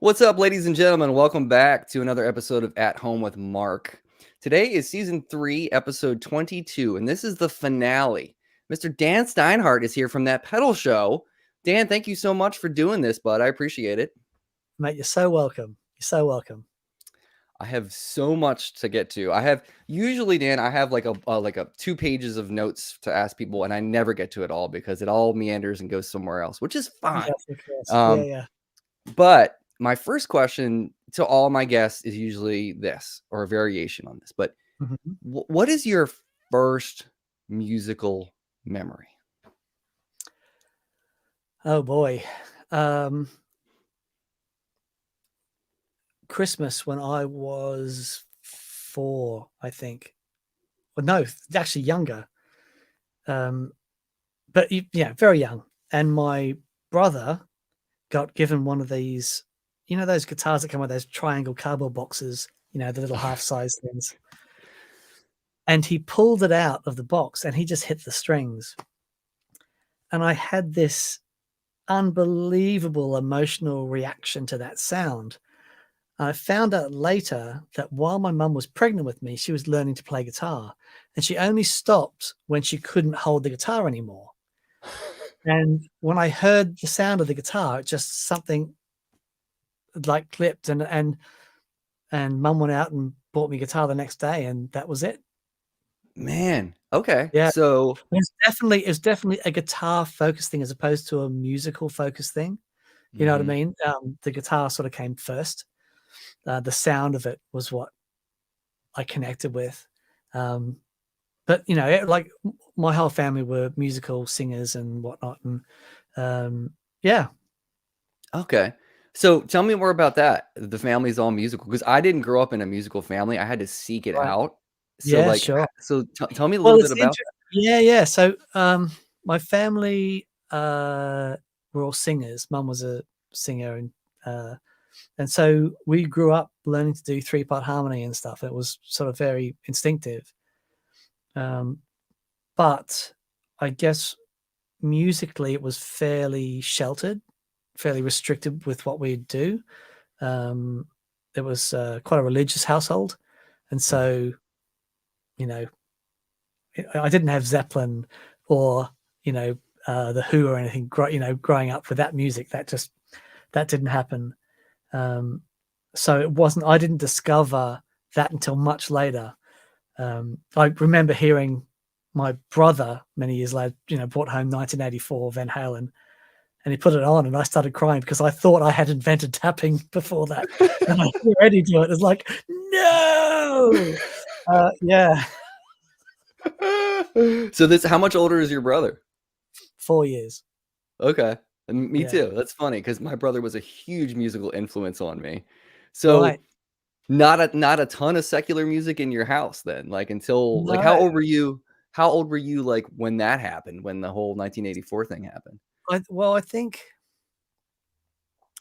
What's up, ladies and gentlemen? Welcome back to another episode of At Home with Mark. Today is season 3, episode 22, and this is the finale. Mr. Dan Steinhardt is here from That Pedal Show. Dan, thank you so much for doing this, bud. I appreciate it. Mate, you're so welcome. You're so welcome. I have so much to get to. I have like a 2 pages of notes to ask people, and I never get to it all because it all meanders and goes somewhere else, which is fine. Yes, of course. Yeah. But my first question to all my guests is usually this, or a variation on this. But what is your first musical memory? Oh boy. Christmas when I was 4, I think. Well, no, actually younger. But yeah, very young. And my brother got given one of these, those guitars that come with those triangle cardboard boxes, the little half-size things. And he pulled it out of the box and he just hit the strings. And I had this unbelievable emotional reaction to that sound. I found out later that while my mum was pregnant with me, she was learning to play guitar, and she only stopped when she couldn't hold the guitar anymore. And when I heard the sound of the guitar, just something like clipped, and mum went out and bought me a guitar the next day, and that was it. Man, okay. Yeah. So it's definitely a guitar focused thing as opposed to a musical focused thing. You know what I mean? The guitar sort of came first. The sound of it was what I connected with. But like my whole family were musical singers and whatnot. And yeah. Okay. So tell me more about that. The family's all musical, because I didn't grow up in a musical family. I had to seek it out. So Yeah, sure. So tell me a little bit about. Yeah. So my family were all singers. Mum was a singer, and so we grew up learning to do 3-part harmony and stuff. It was sort of very instinctive. But I guess musically it was fairly sheltered, fairly restricted with what we'd do. It was quite a religious household. And so, I didn't have Zeppelin or, The Who or anything, growing up with that music. That didn't happen. So I didn't discover that until much later. I remember hearing my brother many years later, brought home 1984 Van Halen, and he put it on and I started crying because I thought I had invented tapping before that. And I already do it. It's like, no. Yeah. So how much older is your brother? 4 years. Okay. And me too. That's funny because my brother was a huge musical influence on me. So not a ton of secular music in your house then, until No. how old were you? How old were you when that happened, when the whole 1984 thing happened? I think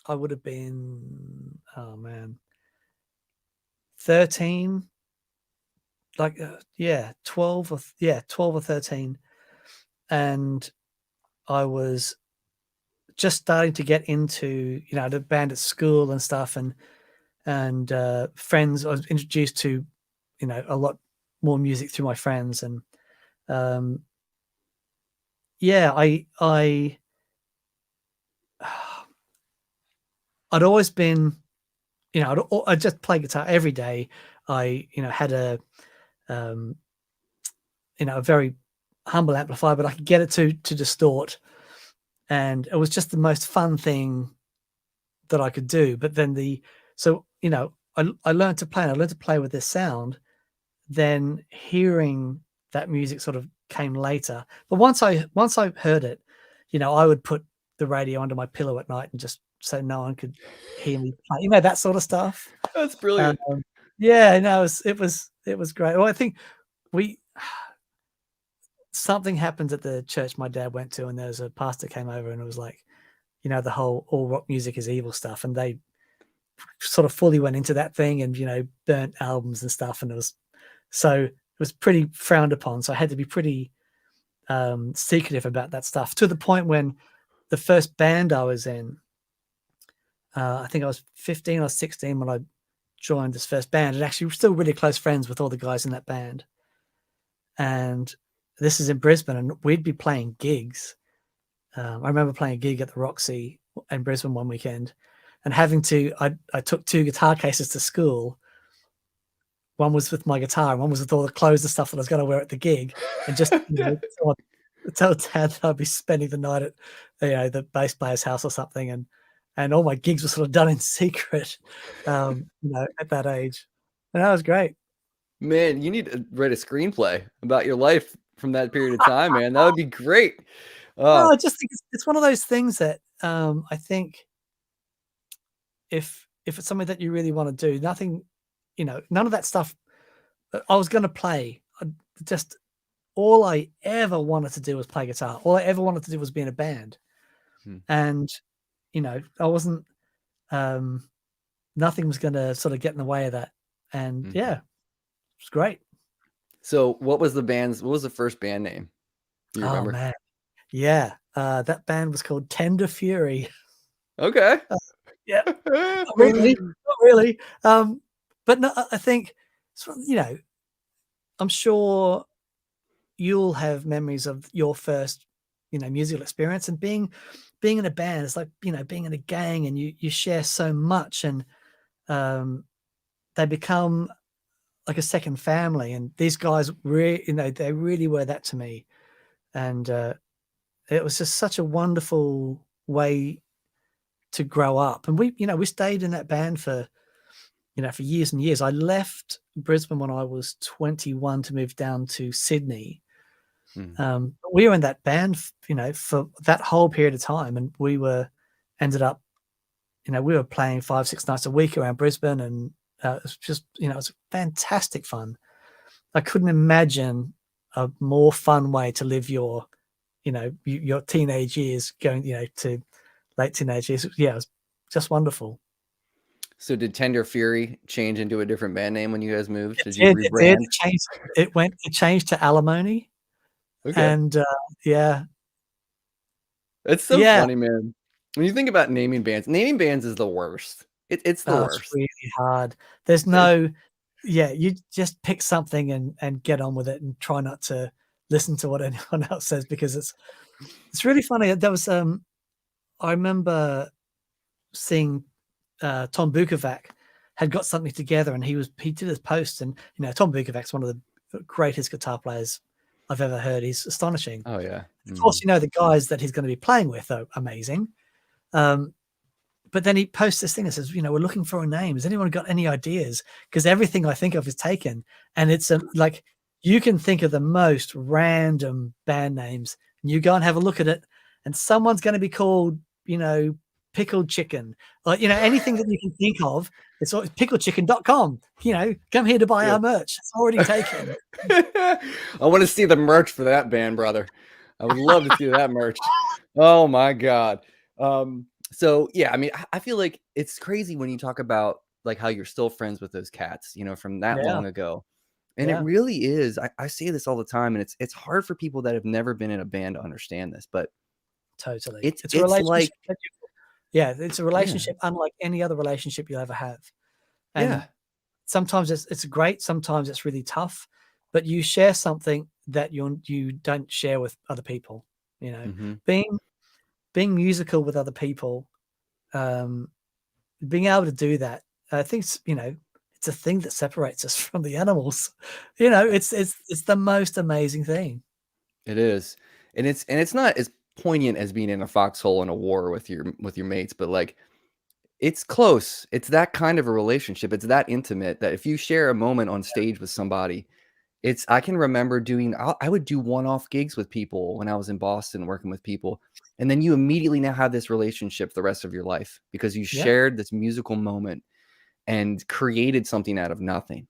I would have been, 13, 12 or 13. And I was just starting to get into, the band at school and stuff, and friends. I was introduced to, a lot more music through my friends. And I'd always been, I'd just play guitar every day. I, had a very humble amplifier, but I could get it to distort, and it was just the most fun thing that I could do. But then I learned to play, and I learned to play with this sound. Then hearing that music sort of came later. But once I heard it, I would put the radio under my pillow at night and just so no one could hear me play, that sort of stuff. That's brilliant. It was great. Well, I think something happened at the church my dad went to, and there was a pastor came over, and it was like, the whole all rock music is evil stuff, and they sort of fully went into that thing and burnt albums and stuff, and it was pretty frowned upon. So I had to be pretty secretive about that stuff, to the point when the first band I was in, I think I was 15 or 16 when I joined this first band, and actually we're still really close friends with all the guys in that band. And this is in Brisbane, and we'd be playing gigs. I remember playing a gig at the Roxy in Brisbane one weekend, and I took 2 guitar cases to school. One was with my guitar, and one was with all the clothes and stuff that I was going to wear at the gig. And just tell Dad that I'd be spending the night at the bass player's house or something, and all my gigs were sort of done in secret, at that age, and that was great. Man, you need to write a screenplay about your life from that period of time, man. That would be great. No, I just think it's one of those things that I think if it's something that you really want to do, nothing, none of that stuff. I was going to play. Just all I ever wanted to do was play guitar. All I ever wanted to do was be in a band, and I wasn't. Nothing was going to sort of get in the way of that, and yeah, it's great. So, what was the first band name? Do you remember? Oh man, yeah, that band was called Tender Fury. Okay. Yeah, not really. But no, I think, I'm sure you'll have memories of your first, musical experience, and being in a band. It's like, being in a gang, and you share so much, and they become like a second family. And these guys they really were that to me. And it was just such a wonderful way to grow up. And we stayed in that band for years and years. I left Brisbane when I was 21 to move down to Sydney. We were in that band, for that whole period of time, and we were playing 5-6 nights a week around Brisbane, and it was just, it was fantastic fun. I couldn't imagine a more fun way to live your teenage years, going, to late teenage years. Yeah, it was just wonderful. So did Tender Fury change into a different band name when you guys moved? Did you rebrand? It changed to Alimony. Okay. And yeah. It's so funny, man. When you think about naming bands is the worst. It's the worst. It's really hard. There's no, you just pick something and get on with it, and try not to listen to what anyone else says, because it's really funny. There was I remember seeing Tom Bukovac had got something together, and he did his post, and Tom Bukovac's one of the greatest guitar players I've ever heard. He's astonishing. Oh yeah. Of course, the guys that he's going to be playing with are amazing. But then he posts this thing that says, we're looking for a name. Has anyone got any ideas? Because everything I think of is taken. And it's like, you can think of the most random band names, and you go and have a look at it, and someone's going to be called, Pickled Chicken, or, anything that you can think of. It's pickledchicken.com. Come here to buy our merch. It's already taken. I want to see the merch for that band, brother. I would love to see that merch. Oh my God. So yeah, I mean, I feel like it's crazy when you talk about like how you're still friends with those cats, from that long ago. And it really is. I say this all the time, and it's hard for people that have never been in a band to understand this, but totally. It's a relationship. like, it's a relationship unlike any other relationship you'll ever have. And sometimes it's great, sometimes it's really tough, but you share something that you don't share with other people. Being musical with other people, being able to do that, I think it's a thing that separates us from the animals. It's the most amazing thing. It is. And it's not as poignant as being in a foxhole in a war with your mates, but like, it's close. It's that kind of a relationship. It's that intimate that if you share a moment on stage with somebody, I can remember I would do one-off gigs with people when I was in Boston working with people. And then you immediately now have this relationship the rest of your life because you shared this musical moment and created something out of nothing,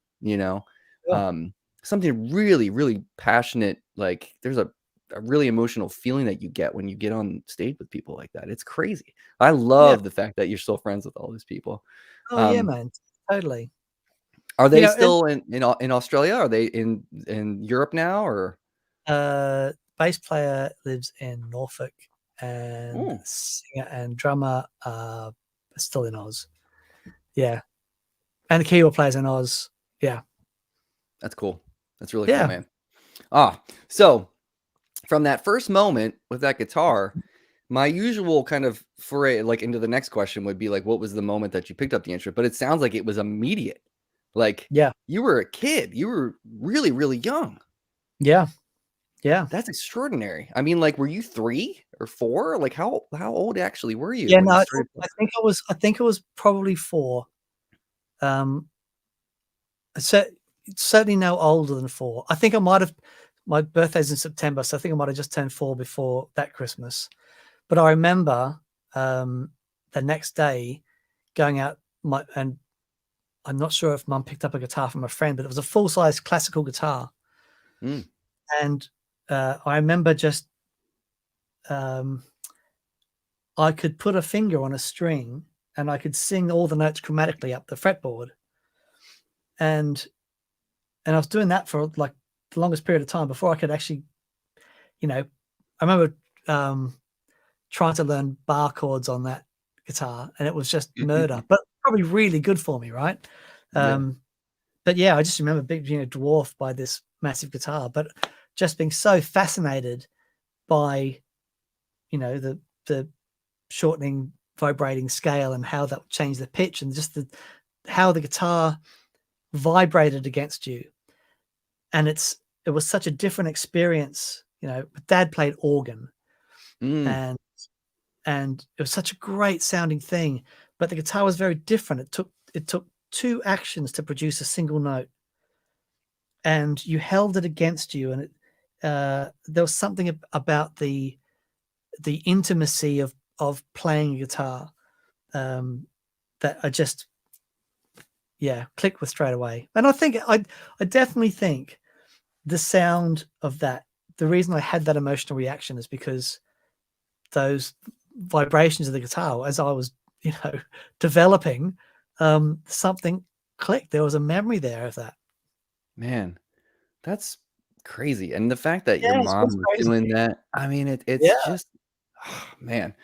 something really, really passionate. Like there's a really emotional feeling that you get when you get on stage with people like that. It's crazy. I love the fact that you're still friends with all these people. Oh yeah, man. Totally. Are they still in Australia? Are they in Europe now, or? Bass player lives in Norfolk, and singer and drummer are It's still in Oz. Yeah. And the keyboard player's in Oz. Yeah. That's cool. That's really cool, Yeah. man. So from that first moment with that guitar, my usual kind of foray like into the next question would be like, what was the moment that you picked up the instrument? But it sounds like it was immediate. Like Yeah. you were a kid. You were really, really young. Yeah. Yeah. That's extraordinary. I mean, like, were you 3 or 4? Like how old actually were you Yeah, when no, you I started think it was probably 4. Certainly no older than 4. I think I might have, my birthday's in September, so I think I might have just turned 4 before that Christmas. But I remember the next day going out, and I'm not sure if Mum picked up a guitar from a friend, but it was a full-size classical guitar. Mm. And I remember just I could put a finger on a string and I could sing all the notes chromatically up the fretboard. And I was doing that for like the longest period of time before I could actually, I remember trying to learn bar chords on that guitar, and it was just murder, but probably really good for me, right? Yeah. But yeah, I just remember being dwarfed by this massive guitar, but just being so fascinated by, the shortening, vibrating scale and how that changed the pitch and just how the guitar vibrated against you. And it was such a different experience. Dad played organ, and it was such a great sounding thing, but the guitar was very different. It took 2 actions to produce a single note, and you held it against you, and there was something about the intimacy of playing a guitar that I just clicked with straight away. And I think I definitely think the sound of that, the reason I had that emotional reaction is because those vibrations of the guitar as I was, developing, something clicked. There was a memory there of that. Man, that's crazy. And the fact that your Yeah, it's mom was crazy. doing that, I mean, it's Yeah. just, man,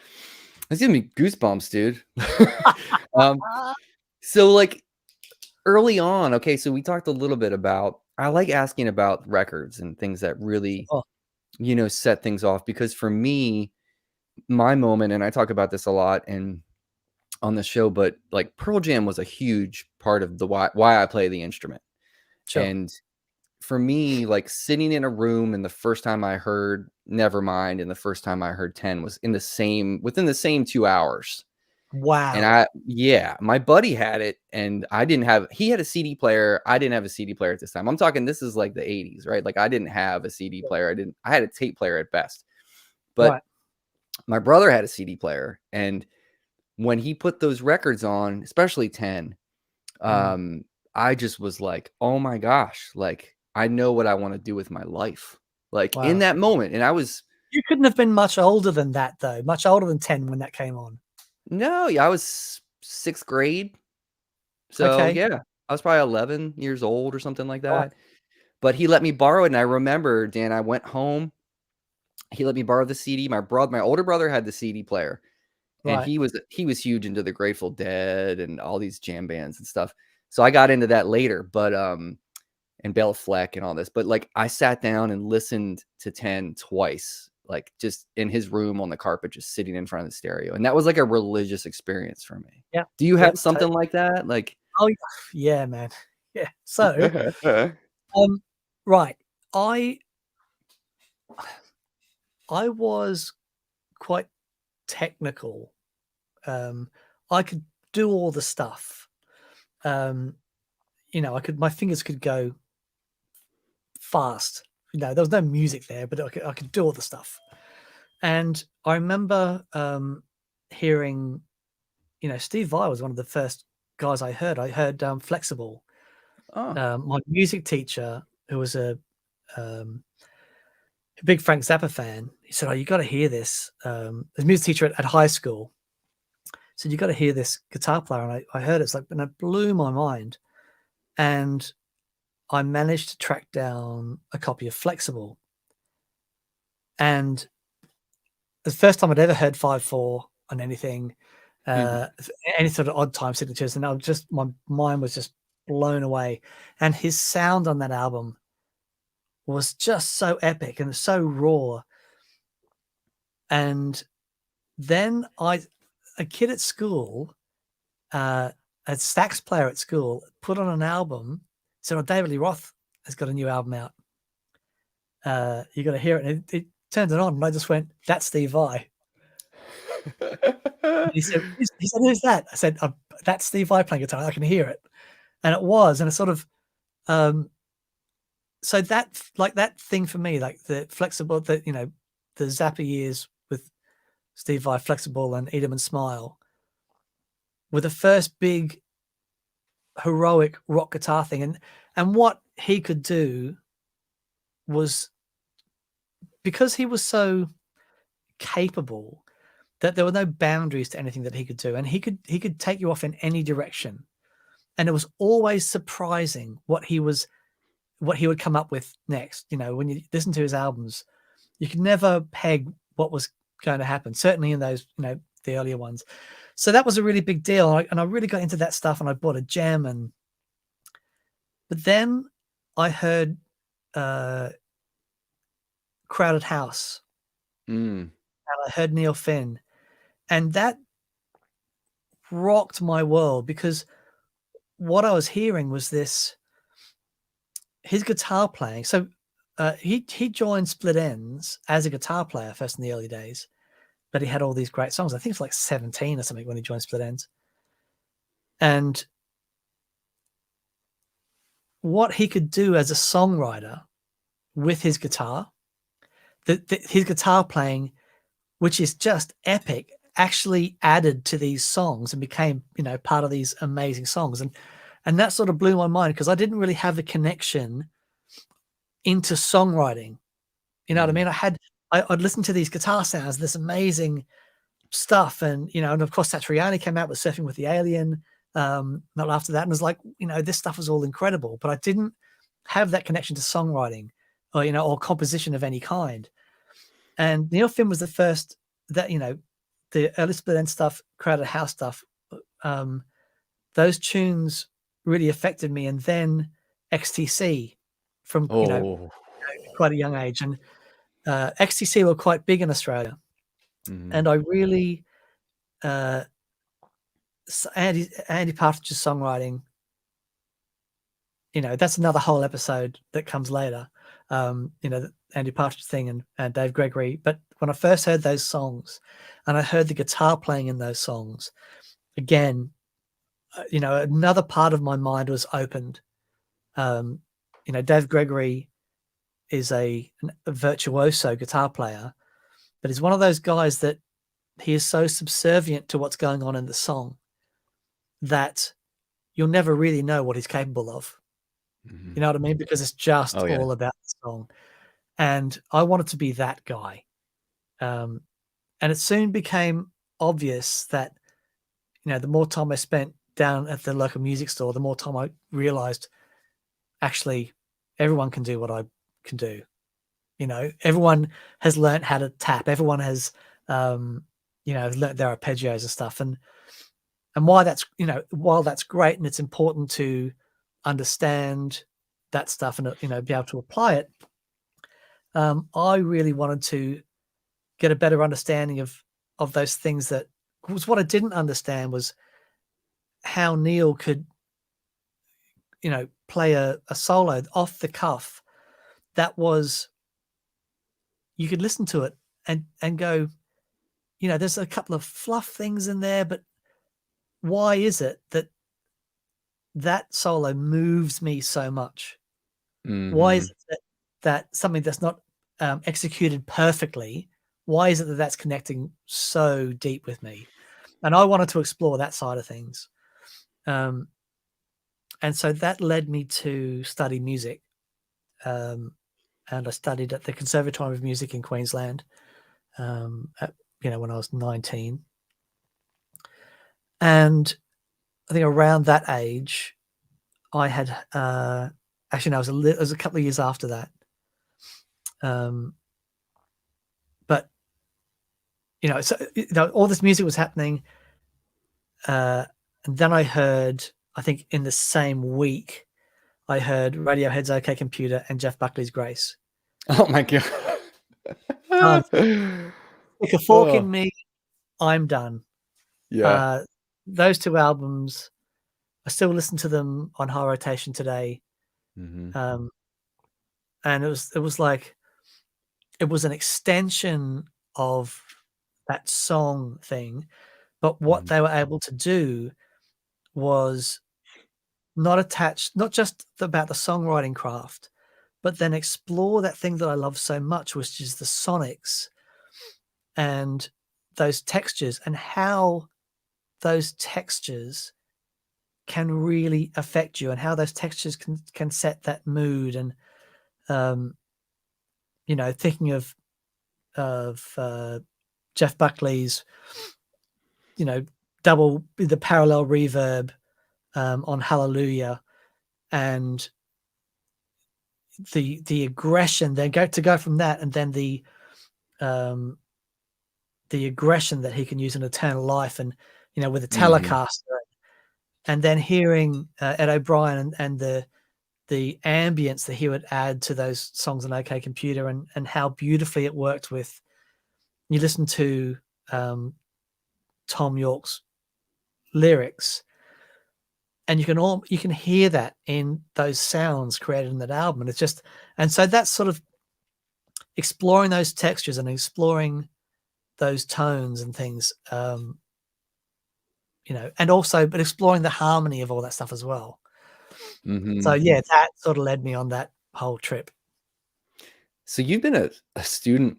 it's giving me goosebumps, dude. So like early on, okay, so we talked a little bit about, I like asking about records and things that really, Oh, set things off because for me, my moment, and I talk about this a lot and on the show, but like Pearl Jam was a huge part of the why I play the instrument. sure. And for me, like sitting in a room and the first time I heard Nevermind and the first time I heard 10 was within the same 2 hours. And Wow. my buddy had it and he had a CD player. I didn't have a CD player at this time. I'm talking, this is like the 80s, right? Like I didn't have a CD player. I had a tape player at best, but Right. my brother had a CD player. And when he put those records on, especially 10, I just was like, oh my gosh, like I know what I want to do with my life. Like in Wow. that moment. And You couldn't have been much older than that, though. Much older than 10 when that came on. no, yeah, I was 6th grade. So Okay. yeah, I was probably 11 years old or something like Right. that. But he let me borrow it. And I remember, Dan, I went home. He let me borrow the CD. My older brother had the CD player. And Right. he was huge into the Grateful Dead and all these jam bands and stuff. So I got into that later, but and Bela Fleck and all this. But like I sat down and listened to 10 twice, like just in his room on the carpet, just sitting in front of the stereo. And that was like a religious experience for me. Yeah. Do you have Yep. something like that? Like Oh, yeah, man. Yeah. So, right. I was quite technical. I could do all the stuff. My fingers could go fast. There was no music there, but I could do all the stuff. And I remember hearing, Steve Vai was one of the first guys I heard. I heard Flexible. oh, My music teacher, who was a big Frank Zappa fan, he said, "Oh, you got to hear this." His music teacher at high school said, "You got to hear this guitar player." And I heard it, and it blew my mind. And I managed to track down a copy of Flexible. And the first time I'd ever heard 5/4 on anything, any sort of odd time signatures, and my mind was just blown away. And his sound on that album was just so epic and so raw. And then a kid at school, a sax player at school, put on an album. So David Lee Roth has got a new album out. You got to hear it. And it turned it on, and I just went, "That's Steve Vai." He said, "Who's that?" I said, "That's Steve Vai playing guitar. I can hear it." And it was, and it sort of, so that thing for me, like the flexible, the Zappa years with Steve Vai, Flexible, and Eat 'Em and Smile, were the first big heroic rock guitar thing, and what he could do was, because he was so capable, that there were no boundaries to anything that he could do, and he could take you off in any direction, and it was always surprising what he would come up with next. When you listen to his albums, you could never peg what was going to happen, certainly in those the earlier ones. So that was a really big deal, and I really got into that stuff, and I bought a gem. But then I heard Crowded House, and I heard Neil Finn, and that rocked my world, because what I was hearing was his guitar playing. So he joined Split Enz as a guitar player first in the early days, but he had all these great songs. I think it's like 17 or something when he joined Split Enz. And what he could do as a songwriter with his guitar, his guitar playing, which is just epic, actually added to these songs and became, part of these amazing songs. And that sort of blew my mind, because I didn't really have the connection into songwriting. You know what I mean? I'd listen to these guitar sounds, this amazing stuff. And, and of course, Satriani came out with Surfing with the Alien, not after that. And it was like, this stuff was all incredible, but I didn't have that connection to songwriting or, or composition of any kind. And Neil Finn was the first that, the early Split Enz stuff, Crowded House stuff, those tunes really affected me. And then XTC from, quite a young age. And XTC were quite big in Australia. And I really, Andy Partridge's songwriting, that's another whole episode that comes later, the Andy Partridge thing and Dave Gregory. But when I first heard those songs and I heard the guitar playing in those songs, again, another part of my mind was opened. Dave Gregory is a virtuoso guitar player, but he's one of those guys that he is so subservient to what's going on in the song that you'll never really know what he's capable of. You know what I mean? Because it's just all about the song. And I wanted to be that guy. And it soon became obvious that, the more time I spent down at the local music store, the more time I realized, actually, everyone can do what I can do. Everyone has learned how to tap. Everyone has, learned their arpeggios and stuff. And why that's, while that's great and it's important to understand that stuff and, be able to apply it, I really wanted to get a better understanding of those things. That was what I didn't understand, was how Neil could, play a solo off the cuff that was, you could listen to it and go, there's a couple of fluff things in there, but why is it that solo moves me so much? Why is it that something that's not executed perfectly, why is it that that's connecting so deep with me? And I wanted to explore that side of things. And so that led me to study music. And I studied at the Conservatoire of Music in Queensland, when I was 19. And I think around that age, I had, actually, no, it was a couple of years after that. But, so, all this music was happening. and then I heard, I think in the same week, I heard Radiohead's OK Computer and Jeff Buckley's Grace. Oh my god. Stick a fork in Oh, me, I'm done. yeah. Those two albums, I still listen to them on high rotation today. Mhm. And it was like, it was an extension of that song thing, but what Mhm. they were able to do was not just about the songwriting craft, but then explore that thing that I love so much, which is the sonics and those textures, and how those textures can really affect you, and how those textures can set that mood. And thinking of Jeff Buckley's, double the parallel reverb on Hallelujah, and the aggression, then go from that, and then the aggression that he can use in Eternal Life, and with a Mhm. Telecaster, and then hearing Ed O'Brien and the ambience that he would add to those songs on OK Computer, and how beautifully it worked with. You listen to Tom York's lyrics, and you can hear that in those sounds created in that album. And it's just, and so that's sort of exploring those textures and exploring those tones and things, and also, but exploring the harmony of all that stuff as well. So Mhm. yeah, that sort of led me on that whole trip. So you've been a student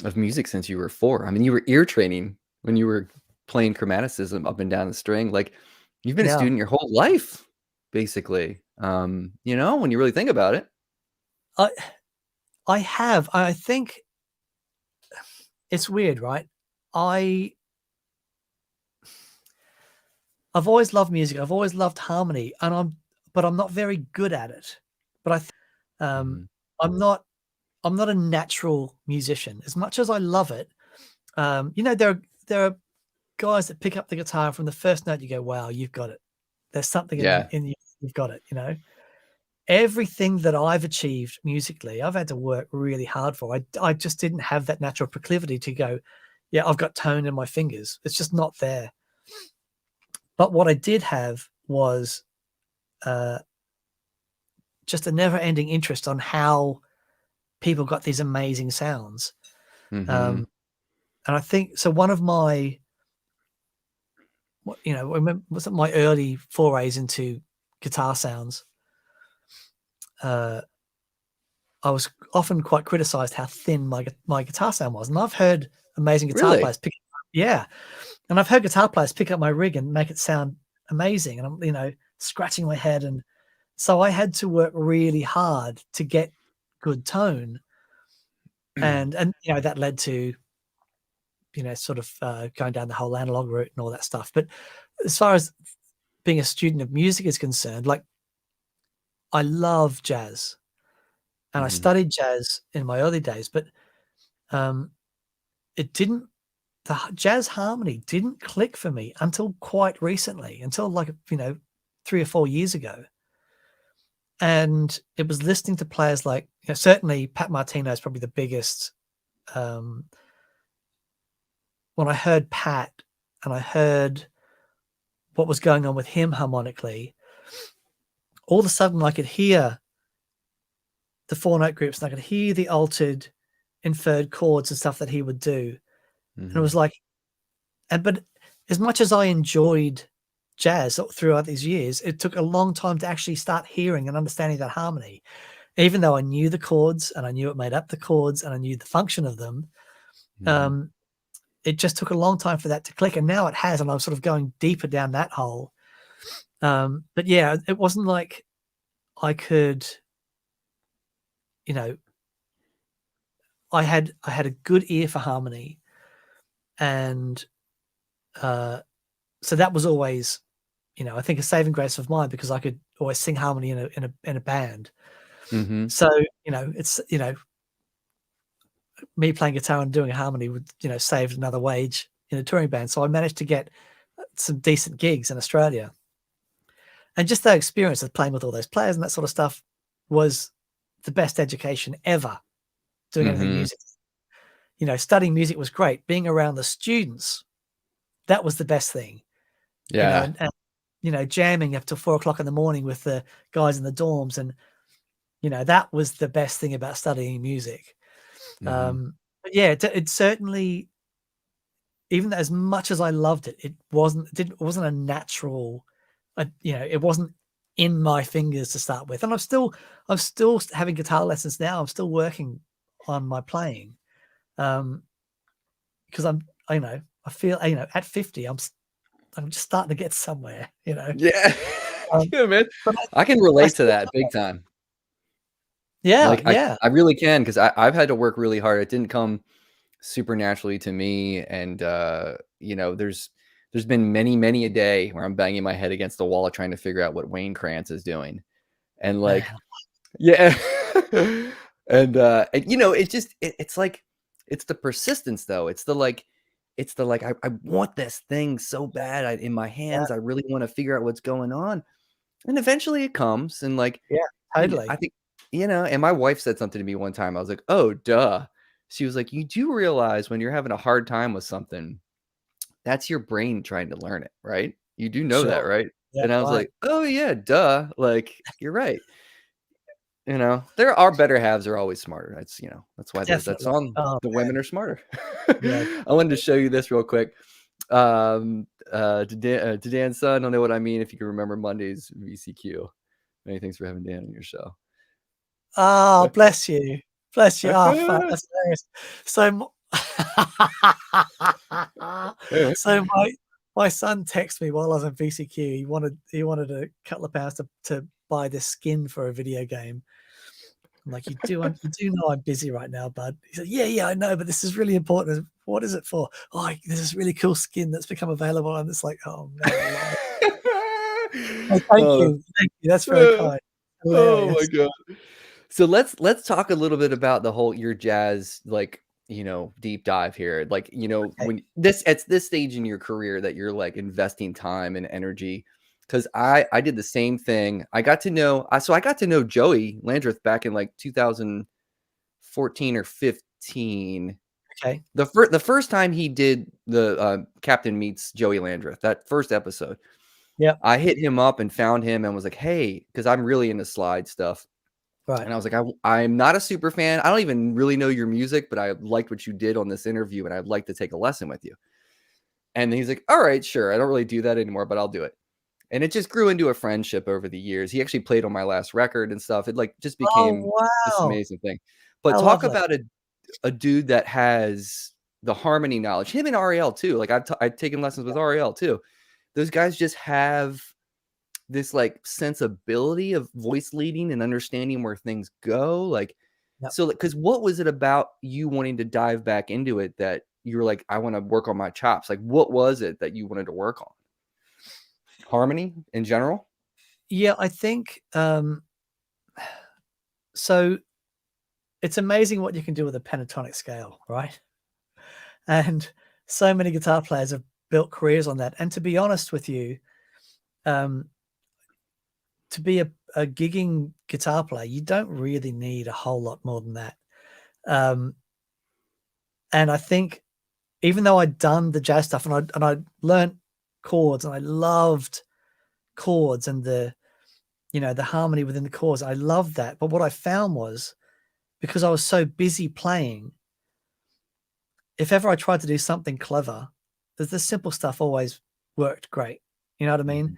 of music since you were 4. I mean, you were ear training when you were playing chromaticism up and down the string. Like, you've been a Yeah, student your whole life, basically. When you really think about it. I I have. I think it's weird, right? I've always loved music. I've always loved harmony, but I'm not very good at it. But um, Mhm. I'm not a natural musician as much as I love it. There are guys that pick up the guitar from the first note. You go, wow, you've got it. There's something Yeah. in you. You've got it. Everything that I've achieved musically, I've had to work really hard for. I just didn't have that natural proclivity to go, yeah, I've got tone in my fingers. It's just not there. But what I did have was uh, just a never-ending interest on how people got these amazing sounds. Mhm. Um, and I think so. One of my, was it my early forays into guitar sounds? I was often quite criticized how thin my guitar sound was, and I've heard amazing guitar Really? players yeah, and I've heard guitar players pick up my rig and make it sound amazing, and I'm scratching my head, and so I had to work really hard to get good tone, and that led to sort of going down the whole analog route and all that stuff. But as far as being a student of music is concerned, like, I love jazz, and I Mhm. studied jazz in my early days, but um, it didn't. The jazz harmony didn't click for me until quite recently, until 3 or 4 years ago. And it was listening to players like, certainly Pat Martino is probably the biggest. Um, when I heard Pat and I heard what was going on with him harmonically, all of a sudden I could hear the 4-note groups, and I could hear the altered, inferred chords and stuff that he would do. And it was Mhm. like, but as much as I enjoyed jazz throughout these years, it took a long time to actually start hearing and understanding that harmony. Even though I knew the chords and I knew it made up the chords and I knew the function of them, Mhm. um, it just took a long time for that to click. And now it has, and I'm sort of going deeper down that hole. But yeah, it wasn't like I could, you know, I had a good ear for harmony, and so that was always, I think, a saving grace of mine, because I could always sing harmony in a band. Mhm. So it's me playing guitar and doing a harmony would save another wage in a touring band. So I managed to get some decent gigs in Australia. And just that experience of playing with all those players and that sort of stuff was the best education ever doing anything music. You know, studying music was great. Being around the students, that was the best thing. You know, and you know, jamming up till 4 o'clock in the morning with the guys in the dorms. And, you know, that was the best thing about studying music. But yeah, it certainly, even as much as I loved it, it wasn't a natural, you know, it wasn't in my fingers to start with. And I'm still having guitar lessons now. I'm still working on my playing. Because you know, I feel, you know, at 50, I'm just starting to get somewhere, you know. Yeah. Yeah, man. I can relate to that big time. Yeah, like yeah. I really can, because I've had to work really hard. It didn't come super naturally to me, and you know, there's been many a day where I'm banging my head against the wall trying to figure out what Wayne Krantz is doing, and like, Man. yeah. And you know, it's like, it's the persistence though. It's the like, I want this thing so bad, in my hands. I really want to figure out what's going on, and eventually it comes. And like, Yeah, totally. I think, you know, and my wife said something to me one time. I was like, oh, duh. She was like, you do realize when you're having a hard time with something, that's your brain trying to learn it, right? You do know that, Sure. right? Yeah, And I was right. like, oh yeah, duh. Like, you're right. You know, there are better halves are always smarter. That's, you know, that's why that Definitely. song, Oh, The man. Women Are Smarter. Yeah. I wanted to show you this real quick. To Dan's son, I don't know what I mean. If you can remember Monday's VCQ. Many thanks for having Dan on your show. Oh, bless you. Bless you. Oh, fuck, that's hilarious. So, so my son texted me while I was on VCQ. He wanted a couple of pounds to buy this skin for a video game. I'm like, you do know I'm busy right now, bud. He said, yeah, I know, but this is really important. What is it for? Oh, there's this really cool skin that's become available. And it's like, oh man. Oh, thank you. That's very kind. Oh my Hilarious. god. So let's talk a little bit about the whole your jazz, like, you know, deep dive here. Like, you know, Okay. when at this stage in your career that you're like investing time and energy. Because I did the same thing. I got to know Joey Landreth back in like 2014 or 15. Okay. The first time he did the Captain Meets Joey Landreth, that first episode. Yeah. I hit him up and found him and was like, hey, because I'm really into slide stuff. Right. And I was like, I'm not a super fan. I don't even really know your music, but I liked what you did on this interview, and I'd like to take a lesson with you. And he's like, all right, sure. I don't really do that anymore, but I'll do it. And it just grew into a friendship over the years. He actually played on my last record and stuff. It like just became Oh, this wow. amazing thing. But How talk lovely. about a dude that has the harmony knowledge. Him and Ariel too. Like I've taken lessons with Ariel too. Those guys just have this like sensibility of voice leading and understanding where things go. Like, Yep. so because what was it about you wanting to dive back into it that you were like, I want to work on my chops? Like, what was it that you wanted to work on? Harmony in general? Yeah, I think so it's amazing what you can do with a pentatonic scale, right? And so many guitar players have built careers on that. And to be honest with you, to be a gigging guitar player, you don't really need a whole lot more than that. And I think even though I'd done the jazz stuff and I learned chords and I loved chords and the harmony within the chords, I loved that. But what I found was, because I was so busy playing, if ever I tried to do something clever, the simple stuff always worked great. You know what I mean? Mm-hmm.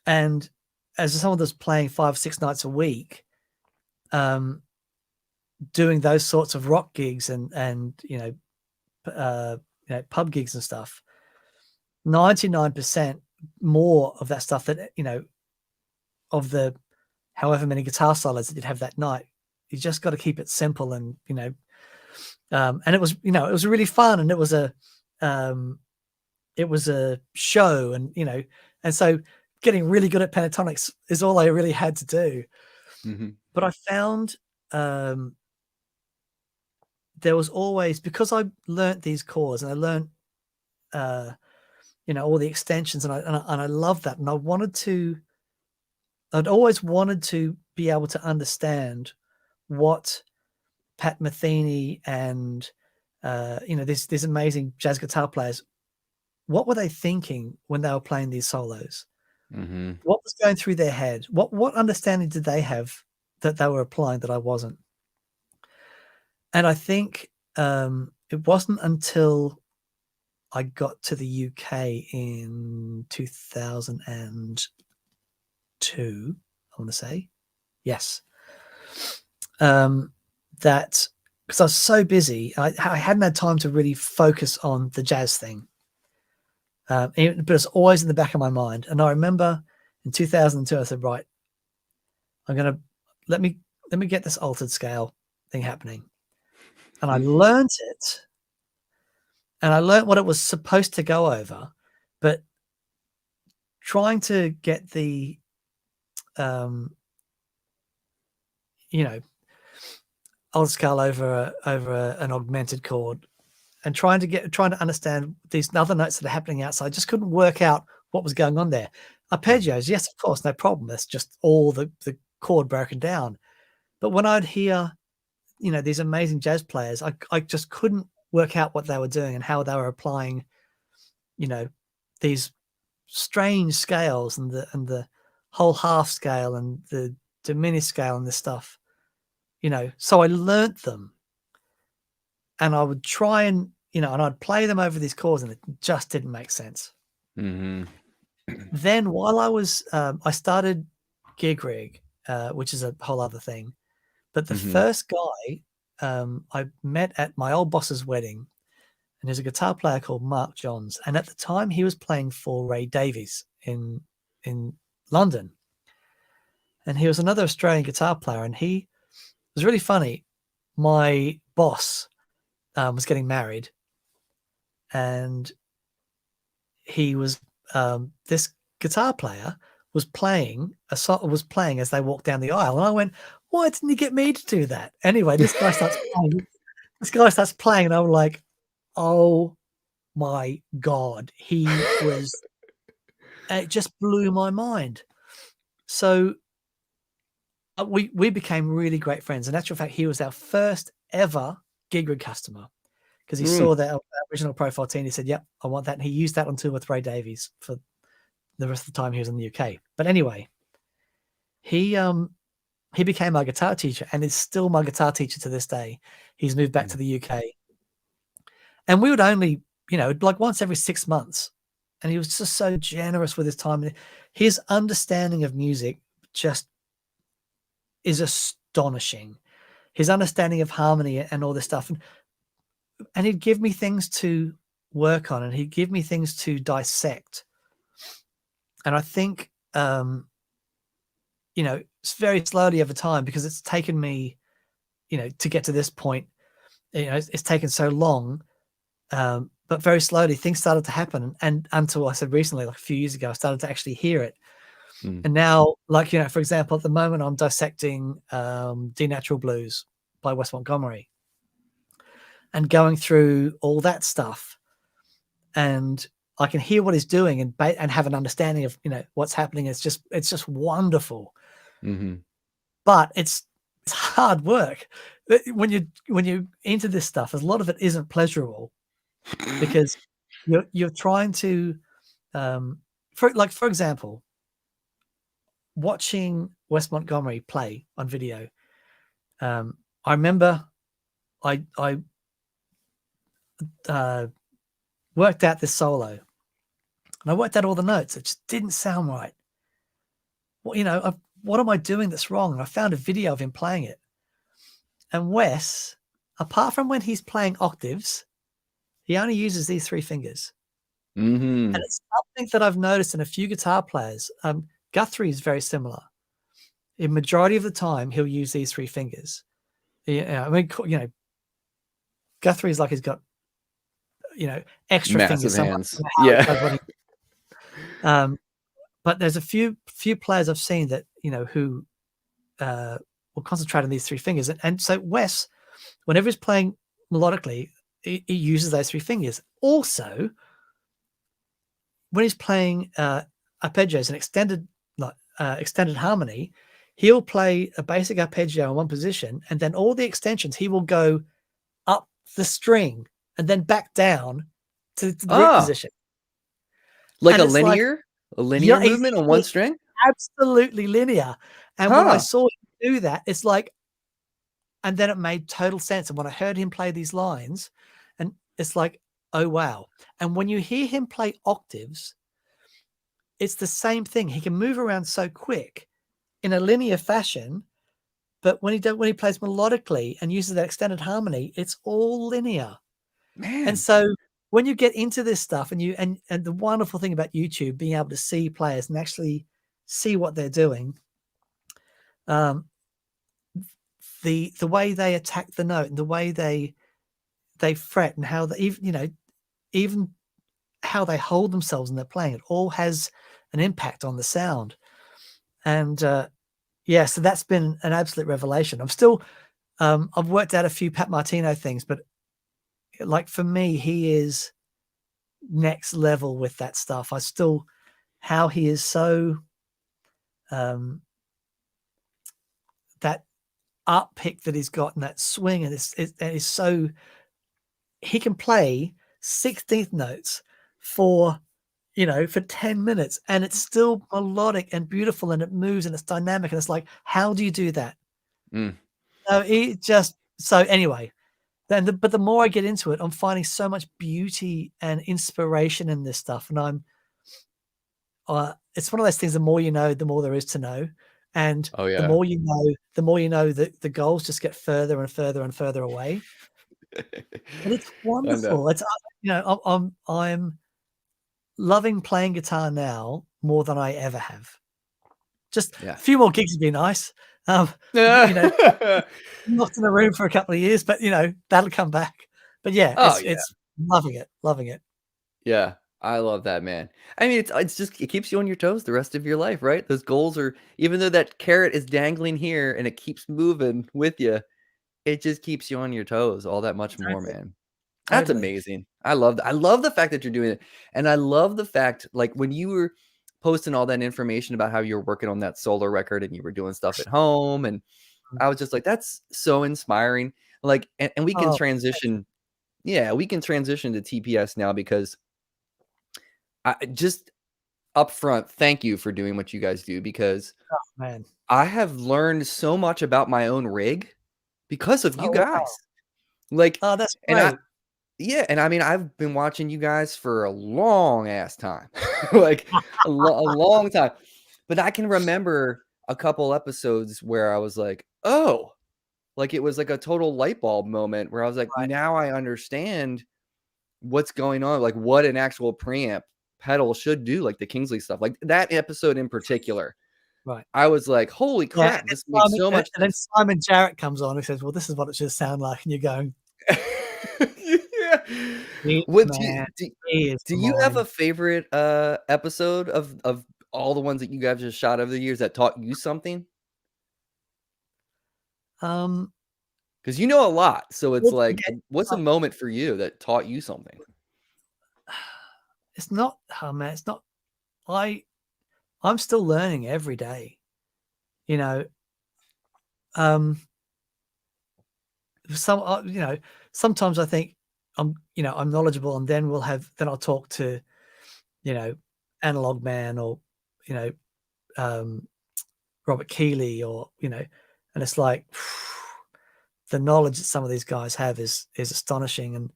And as someone that's playing 5-6 nights a week, doing those sorts of rock gigs and pub gigs and stuff, 99% more of that stuff that, of the however many guitar solos that you'd have that night, you just got to keep it simple. And, and it was, it was really fun, and it was a show, and, and so getting really good at pentatonics is all I really had to do. Mm-hmm. But I found, there was always, because I learnt these chords and I learned, all the extensions, and I love that. And I'd always wanted to be able to understand what Pat Metheny and these amazing jazz guitar players, what were they thinking when they were playing these solos? Mm-hmm. What was going through their head? What understanding did they have that they were applying that I wasn't? And I think it wasn't until I got to the UK in 2002, I want to say. Yes. That because I was so busy, I hadn't had time to really focus on the jazz thing. But it's always in the back of my mind. And I remember in 2002, I said, right, I'm going to let me get this altered scale thing happening. And I learned it. And I learned what it was supposed to go over, but trying to get the, altered scale over an augmented chord, and trying to understand these other notes that are happening outside. I just couldn't work out what was going on there. Arpeggios, yes, of course, no problem. It's just all the chord broken down. But when I'd hear, these amazing jazz players, I just couldn't work out what they were doing and how they were applying, these strange scales and the whole half scale and the diminished scale and this stuff, So I learnt them, and I would try and, and I'd play them over these chords, and it just didn't make sense. Mm-hmm. Then while I was, I started gig rig, which is a whole other thing. But the first guy I met at my old boss's wedding, and there's a guitar player called Mark Johns. And at the time he was playing for Ray Davies in London. And he was another Australian guitar player. And he was really funny. My boss was getting married, and he was, this guitar player was playing as they walked down the aisle. And I went, why didn't you get me to do that? Anyway, this guy starts playing. And I'm like, oh my God, it just blew my mind. So we became really great friends. In actual fact, he was our first ever gig rig customer, because he saw that original Pro 14. He said, yep, I want that. And he used that on tour with Ray Davies for the rest of the time he was in the UK. But anyway, he became my guitar teacher, and is still my guitar teacher to this day. He's moved back to the UK. And we would only, like once every 6 months. And he was just so generous with his time. His understanding of music just is astonishing. His understanding of harmony and all this stuff. And he'd give me things to work on, and he'd give me things to dissect. And I think, it's very slowly over time, because it's taken me, to get to this point. It's taken so long, but very slowly things started to happen. And until I said recently, like a few years ago, I started to actually hear it. And now, like, for example, at the moment I'm dissecting D Natural Blues by Wes Montgomery, and going through all that stuff. And I can hear what he's doing and have an understanding of, what's happening. It's just wonderful. But it's hard work. When you're into this stuff, a lot of it isn't pleasurable, because you're trying to, for example, watching Wes Montgomery play on video. I remember I worked out this solo, and I worked out all the notes. It just didn't sound right. Well, what am I doing that's wrong? And I found a video of him playing it. And Wes, apart from when he's playing octaves, he only uses these 3 fingers. And it's something that I've noticed in a few guitar players. Guthrie is very similar. In majority of the time, he'll use these 3 fingers. Guthrie is like he's got, extra massive fingers. Hands. Yeah. But there's a few players I've seen that, who will concentrate on these 3 fingers. And so Wes, whenever he's playing melodically, he uses those 3 fingers. Also, when he's playing arpeggios and extended harmony, he'll play a basic arpeggio in one position, and then all the extensions he will go up the string and then back down to the root position. Like and a it's linear, yeah, movement on one string? absolutely linear. And when I saw him do that, it's like, and then it made total sense. And when I heard him play these lines, and it's like, oh wow. And when you hear him play octaves, it's the same thing. He can move around so quick in a linear fashion, but when he plays melodically and uses that extended harmony, it's all linear. Man. And so when you get into this stuff, and the wonderful thing about YouTube, being able to see players and actually see what they're doing, the way they attack the note and the way they fret and how they even how they hold themselves when they're playing, it all has an impact on the sound. And yeah, so that's been an absolute revelation. I'm still I've worked out a few Pat Martino things, but like for me, he is next level with that stuff. How he is so that up pick that he's got and that swing, and it's so he can play 16th notes for 10 minutes, and it's still melodic and beautiful, and it moves and it's dynamic, and it's like, how do you do that? So anyway, but the more I get into it, I'm finding so much beauty and inspiration in this stuff, and it's one of those things, the more you know, the more there is to know. And the more you know that the goals just get further and further and further away. And it's wonderful. It's I'm loving playing guitar now more than I ever have. Just a few more gigs would be nice. Not in a room for a couple of years, but that'll come back. But yeah, it's loving it. Yeah, I love that, man. I mean, it's just, it keeps you on your toes the rest of your life, right? Those goals are, even though that carrot is dangling here and it keeps moving with you, it just keeps you on your toes all that much more, man. That's amazing. I love that. I love the fact that you're doing it. And I love the fact, like, when you were posting all that information about how you were working on that solo record and you were doing stuff at home, and I was just like, that's so inspiring. Like, and we can transition. Yeah, we can transition to TPS now, because I just up front, thank you for doing what you guys do, because man, I have learned so much about my own rig because of you guys. Wow. Like, that's great. And I mean, I've been watching you guys for a long ass time, like a long time. But I can remember a couple episodes where I was like, oh, like it was like a total light bulb moment where I was like, now I understand what's going on, like what an actual preamp pedal should do, like the Kingsley stuff, like that episode in particular. Right. I was like, holy crap, this makes so much sense. And then Simon Jarrett comes on and says, well, this is what it should sound like. And you're going, do you have a favorite episode of all the ones that you guys just shot over the years that taught you something? Because you know a lot, so it's like, what's a moment for you that taught you something? It's not, man, it's not. I'm still learning every day. Sometimes I think I'm knowledgeable, and then I'll talk to, Analog Man, or, Robert Keeley, or, and it's like, the knowledge that some of these guys have is astonishing. And,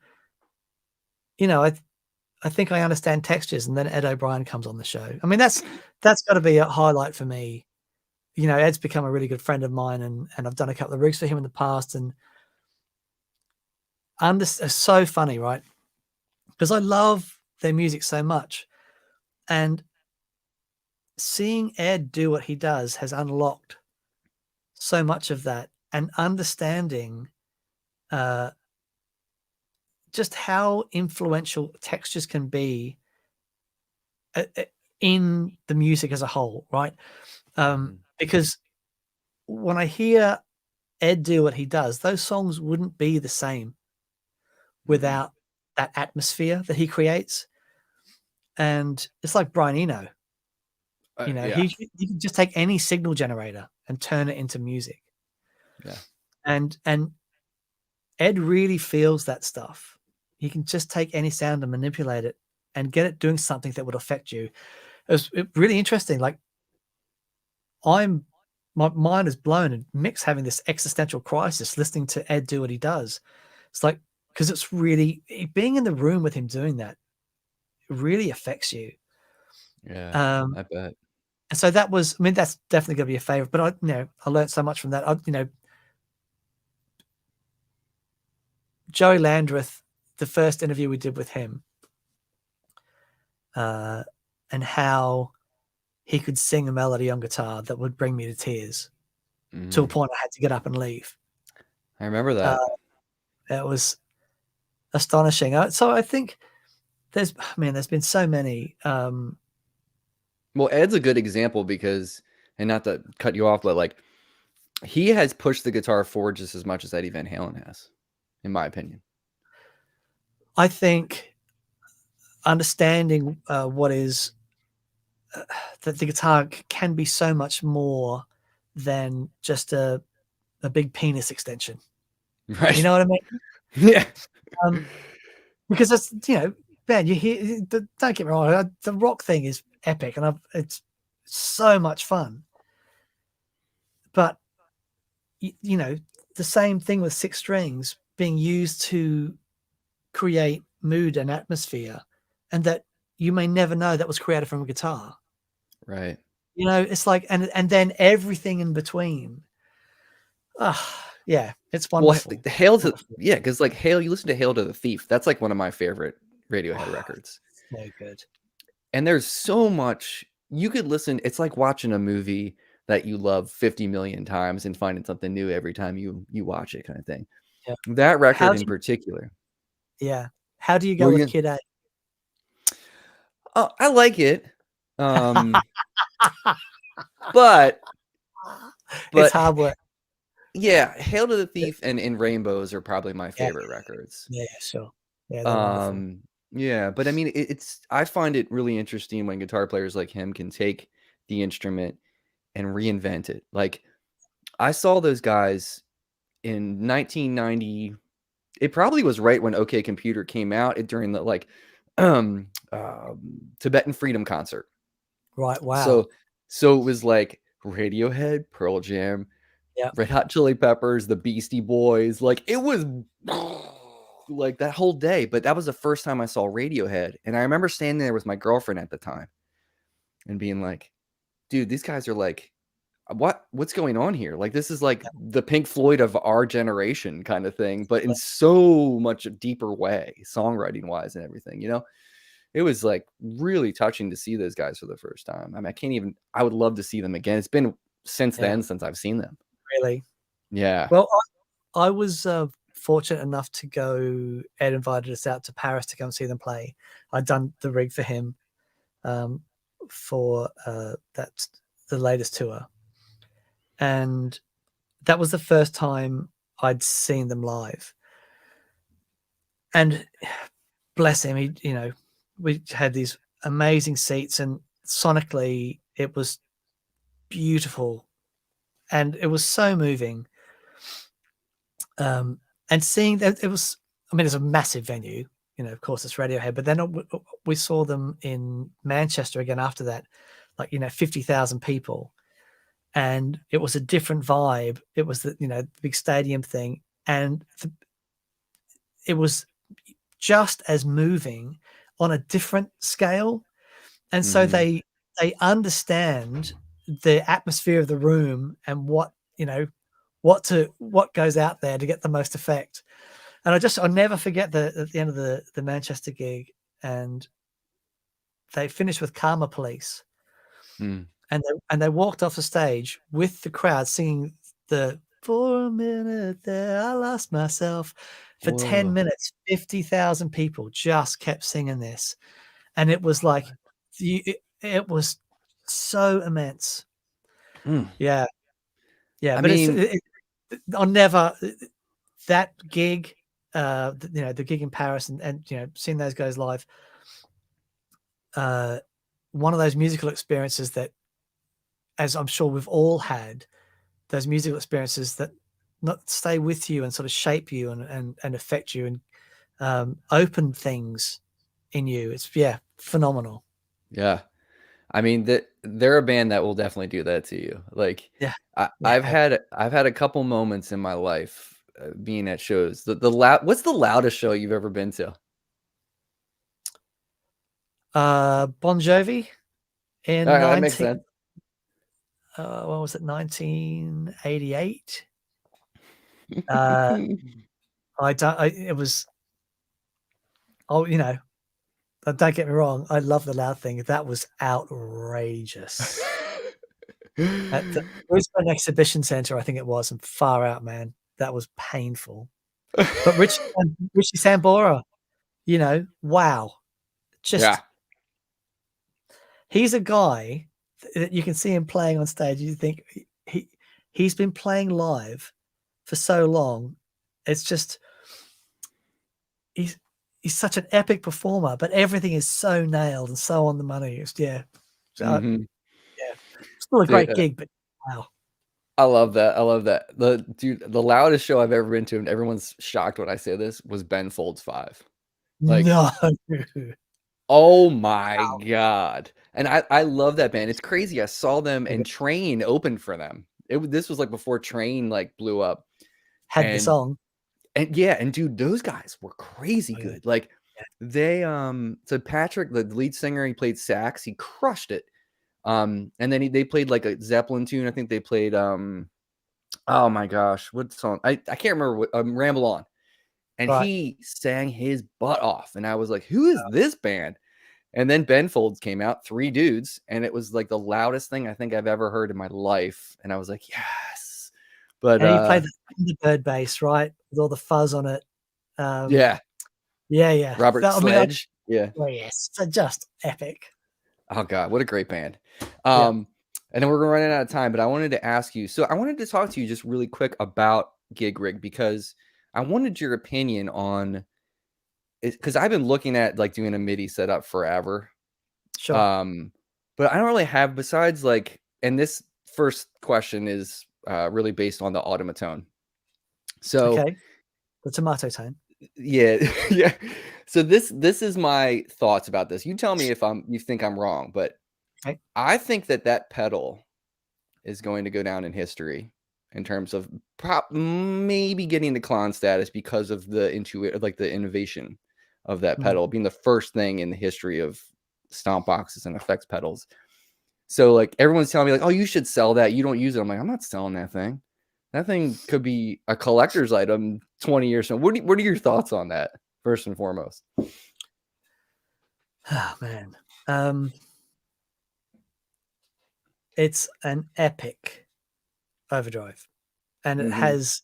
I think I understand textures, and then Ed O'Brien comes on the show. I mean, that's got to be a highlight for me. Ed's become a really good friend of mine, and I've done a couple of rigs for him in the past, and it's so funny, right? Because I love their music so much, and seeing Ed do what he does has unlocked so much of that, and understanding just how influential textures can be in the music as a whole, right? Because when I hear Ed do what he does, those songs wouldn't be the same without that atmosphere that he creates. And it's like Brian Eno. Yeah. He can just take any signal generator and turn it into music. Yeah. And Ed really feels that stuff. He can just take any sound and manipulate it and get it doing something that would affect you. It was really interesting. Like, my mind is blown, and Mick's having this existential crisis listening to Ed do what he does. It's like, because it's really, being in the room with him doing that, it really affects you. Yeah. I bet. And so that was, I mean, that's definitely going to be a favorite. But I learned so much from that. Joey Landreth, the first interview we did with him, and how he could sing a melody on guitar that would bring me to tears, to a point I had to get up and leave. I remember that. It was astonishing. So I think there's been so many. Well, Ed's a good example because, and not to cut you off, but like, he has pushed the guitar forward just as much as Eddie Van Halen has, in my opinion. I think understanding what is that the guitar can be so much more than just a big penis extension. Right. You know what I mean? Yeah. Because that's, man, you hear, don't get me wrong, the rock thing is epic and it's so much fun. But, the same thing with six strings being used to create mood and atmosphere, and that you may never know that was created from a guitar. Right. It's like, and then everything in between. Yeah, it's wonderful. Well, Hail to, yeah, because like Hail, you listen to Hail to the Thief. That's like one of my favorite Radiohead records. So good. And there's so much you could listen. It's like watching a movie that you love 50 million times and finding something new every time you watch it, kind of thing. Yeah. That record in particular. Yeah. How do you go with Kid A? Oh, I like it. But it's hard work. Yeah, Hail to the Thief and Rainbows are probably my favorite records. Yeah, sure. Yeah, they're wonderful. Yeah, but I mean, I find it really interesting when guitar players like him can take the instrument and reinvent it. Like, I saw those guys in 1990. It probably was right when OK Computer came out during the like Tibetan Freedom concert. Right. Wow. So it was like Radiohead, Pearl Jam, Red Hot Chili Peppers, the Beastie Boys. Like, it was like that whole day. But that was the first time I saw Radiohead. And I remember standing there with my girlfriend at the time and being like, dude, these guys are like, what's going on here? Like, this is like the Pink Floyd of our generation kind of thing, but in so much a deeper way, songwriting wise and everything, it was like really touching to see those guys for the first time. I mean, I would love to see them again. It's been since then since I've seen them. Really? Yeah. Well, I was fortunate enough to go. Ed invited us out to Paris to go and see them play. I'd done the rig for him for the latest tour, and that was the first time I'd seen them live. And bless him, we had these amazing seats, and sonically it was beautiful, and it was so moving. And seeing that it's a massive venue, of course it's Radiohead, but then we saw them in Manchester again after that, like, 50,000 people. And it was a different vibe. It was the big stadium thing. And it was just as moving on a different scale. And so they understand the atmosphere of the room and what goes out there to get the most effect. And I'll never forget at the end of the Manchester gig, and they finished with Karma Police. And they walked off the stage with the crowd singing the "For a Minute There I Lost Myself" for 10 minutes. 50,000 people just kept singing this, and it was like it was so immense. Yeah. But I'll never, that gig, the gig in Paris, and seeing those guys live, one of those musical experiences that, as I'm sure we've all had, those musical experiences that not stay with you and sort of shape you and affect you and open things in you. It's phenomenal. Yeah. I mean, they're a band that will definitely do that to you. Like, Yeah, I've yeah. had a couple moments in my life being at shows. What's the loudest show you've ever been to? Bon Jovi All in right, that makes sense. what was it, 1988? Uh, it was, oh, don't get me wrong, I love the loud thing. That was outrageous. At the Brisbane Exhibition Centre, I think it was, and far out, man. That was painful. But Richie Sambora, wow. Yeah. Just, he's a guy that you can see him playing on stage. You think he's been playing live for so long. It's just, he's such an epic performer, but everything is so nailed and so on the money. It's Mhm. still a great Dude, gig, but wow. I love that. I love that. The loudest show I've ever been to, and everyone's shocked when I say this, was Ben Folds 5. Like, No. oh my God. And I love that band. It's crazy. I saw them and Train opened for them. This was like before Train like blew up. Had the song. And yeah, and dude, those guys were crazy good. Like they so Patrick, the lead singer, he played sax, he crushed it. And then they played like a Zeppelin tune. I think they played oh my gosh, what song? I can't remember what Ramble On. And Right. he sang his butt off. And I was like, who is this band? And then Ben Folds came out, 3 dudes, and it was like the loudest thing I think I've ever heard in my life. And I was like, yes. But And he played the Thunderbird bass, right? With all the fuzz on it. yeah. Yeah. Robert Sledge. Yeah. Oh, yes. So just epic. Oh God, what a great band. And then we're running out of time, but I wanted to ask you. So I wanted to talk to you just really quick about gig rig because I wanted your opinion on it because I've been looking at like doing a MIDI setup forever. Sure. But I don't really have besides like, and this first question is really based on the automaton. So Okay. The tomato tone. yeah, yeah. So this is my thoughts about this. You tell me if you think I'm wrong, but Okay. I think that pedal is going to go down in history in terms of maybe getting the clown status because of the innovation of that pedal being the first thing in the history of stomp boxes and effects pedals. So like everyone's telling me like, oh, you should sell that. You don't use it. I'm like, I'm not selling that thing. That thing could be a collector's item 20 years from now. What are your thoughts on that, first and foremost? Oh, man. It's an epic overdrive, and it has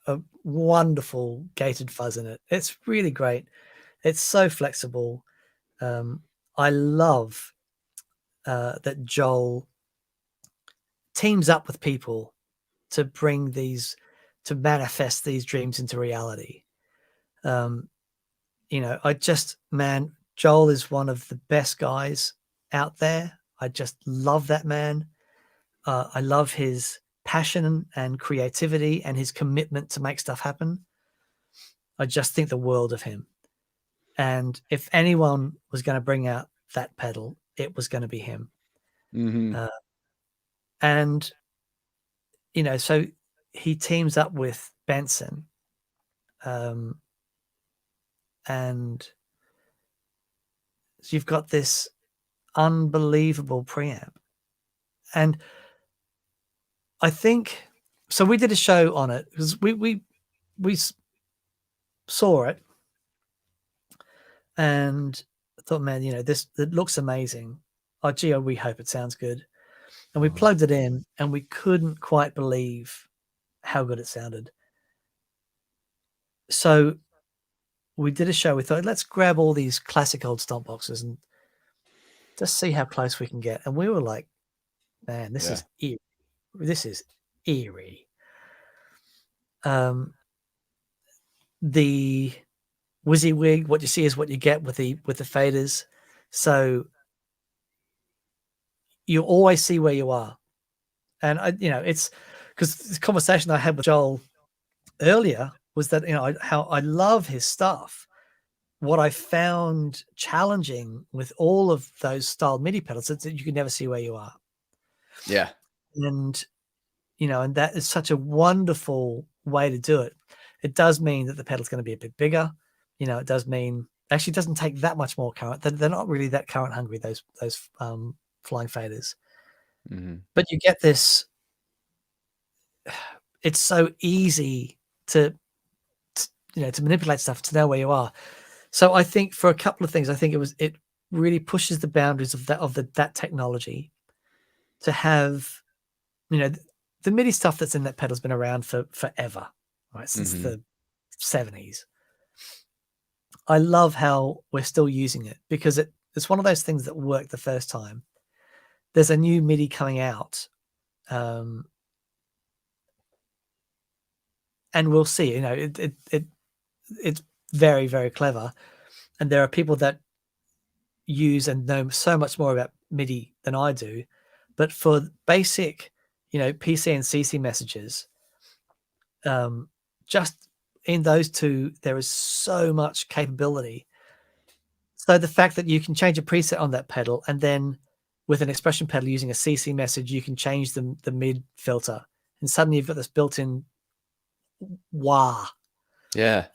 a wonderful gated fuzz in it. It's really great. It's so flexible. I love that Joel teams up with people to manifest these dreams into reality. Joel is one of the best guys out there. I just love that man. I love his passion and creativity and his commitment to make stuff happen. I just think the world of him. And if anyone was going to bring out that pedal, it was going to be him. And, so he teams up with Benson. And so you've got this unbelievable preamp. And I think, so we did a show on it because we saw it and I thought, man, it looks amazing. Oh, gee, we hope it sounds good. And we plugged it in and we couldn't quite believe how good it sounded. So we did a show. We thought, let's grab all these classic old stomp boxes and just see how close we can get. And we were like, man, this is eerie. This is eerie. The WYSIWYG, what you see is what you get with the faders. So you always see where you are. And it's because this conversation I had with Joel earlier was that, how I love his stuff. What I found challenging with all of those styled MIDI pedals is that you can never see where you are. Yeah. And, and that is such a wonderful way to do it. It does mean that the pedal's going to be a bit bigger. It does mean, actually, it doesn't take that much more current. They're not really that current hungry, those flying faders. Mm-hmm. But you get this, it's so easy to manipulate stuff, to know where you are. So I think for a couple of things, I think it really pushes the boundaries of that technology to have, the MIDI stuff that's in that pedal's been around for forever, right? Since the 70s. I love how we're still using it because it's one of those things that worked the first time. There's a new MIDI coming out, and we'll see. It's very, very clever, and there are people that use and know so much more about MIDI than I do. But for basic, PC and CC messages, just in those two, there is so much capability. So the fact that you can change a preset on that pedal, and then with an expression pedal using a CC message, you can change the mid filter, and suddenly you've got this built-in wah. Yeah.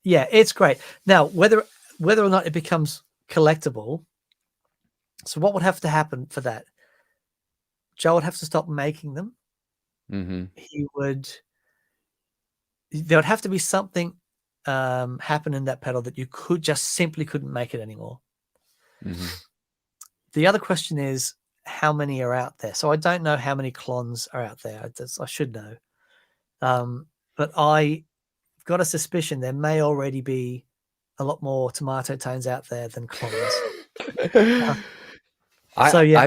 Yeah, it's great. Now, whether or not it becomes collectible, so what would have to happen for that? Joe would have to stop making them. Mm-hmm. There would have to be something happen in that pedal that you simply couldn't make it anymore. Mm-hmm. The other question is, how many are out there? So I don't know how many clones are out there. I should know. But I've got a suspicion there may already be a lot more tomato tones out there than clones. I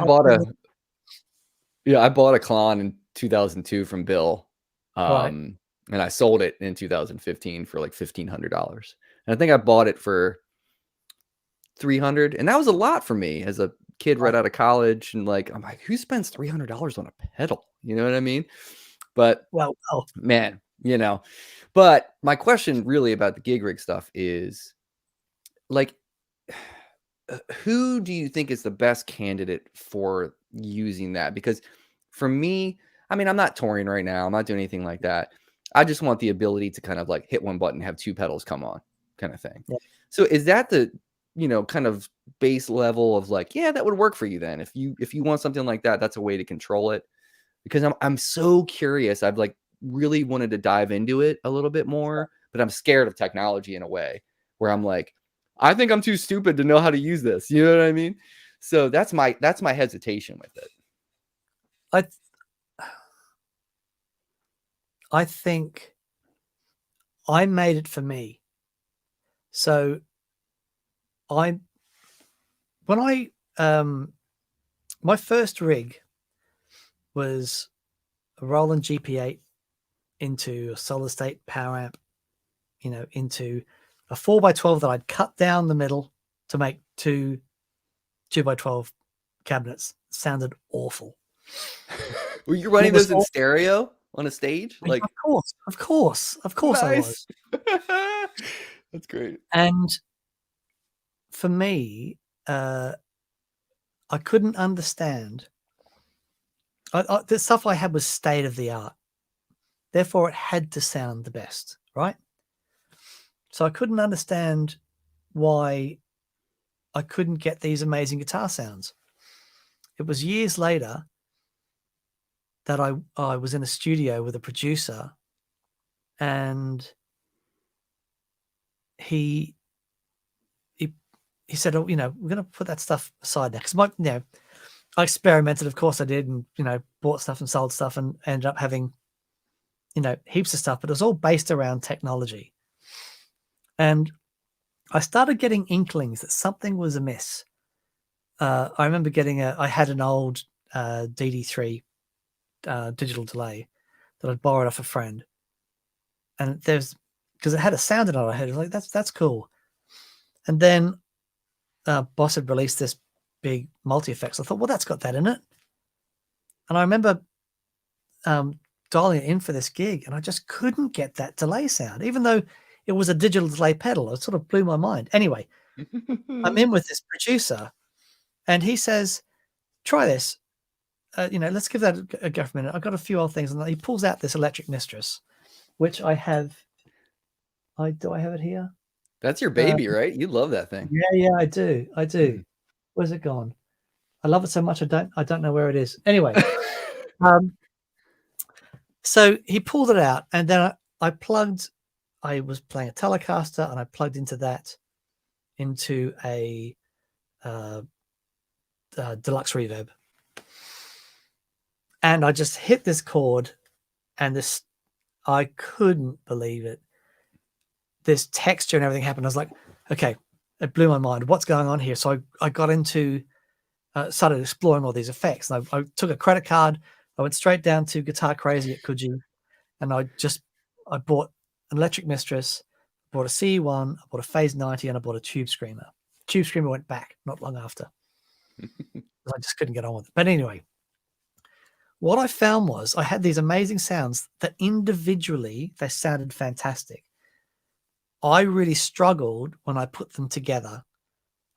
bought a clone in 2002 from Bill. Right. And I sold it in 2015 for like $1,500. And I think I bought it for $300, and that was a lot for me as a kid right out of college. And like, I'm like, who spends $300 on a pedal? You know what I mean? But man, but my question really about the gig rig stuff is like, who do you think is the best candidate for using that? Because for me, I mean, I'm not touring right now. I'm not doing anything like that. I just want the ability to kind of like hit one button, have two pedals come on kind of thing. Yeah. So is that the, kind of base level of like, yeah, that would work for you then. If you want something like that, that's a way to control it. Because I'm so curious. I've like really wanted to dive into it a little bit more, but I'm scared of technology in a way where I'm like, I think I'm too stupid to know how to use this. You know what I mean? So that's my hesitation with it. I think I made it for me. So my first rig was a Roland GP8 into a solid state power amp, into a 4x12 that I'd cut down the middle to make two 2x12 cabinets. It sounded awful. Were you running those in stereo on a stage? Like, of course, nice. I was. That's great. And for me, I couldn't understand. The stuff I had was state of the art. Therefore, it had to sound the best, right? So I couldn't understand why I couldn't get these amazing guitar sounds. It was years later that I was in a studio with a producer, and he said, "Oh, we're going to put that stuff aside now." Because I experimented, of course I did, and bought stuff and sold stuff, and ended up having heaps of stuff, but it was all based around technology. And I started getting inklings that something was amiss. I remember I had an old DD3 digital delay that I'd borrowed off a friend, and because it had a sound in it, I heard, like, that's cool. And then Boss had released this big multi-effects. I thought, well, that's got that in it. And I remember dialing it in for this gig, and I just couldn't get that delay sound, even though it was a digital delay pedal. It sort of blew my mind. Anyway, I'm in with this producer, and he says, try this. Let's give that a go for a minute. I've got a few old things. And he pulls out this Electric Mistress, which I have. Do I have it here? That's your baby, right? You love that thing. Yeah, I do. Where's it gone? I love it so much. I don't know where it is. Anyway, so he pulled it out, and then I was playing a Telecaster, and I plugged into a deluxe reverb, and I just hit this chord, and I couldn't believe it. This texture and everything happened. I was like, okay, it blew my mind. What's going on here? So I got into, started exploring all these effects. And I took a credit card. I went straight down to Guitar Crazy at Coogee, and I bought an Electric Mistress, bought a CE1, I bought a Phase 90, and I bought a Tube Screamer. Tube Screamer went back not long after. I just couldn't get on with it. But anyway, what I found was I had these amazing sounds that individually, they sounded fantastic. I really struggled when I put them together.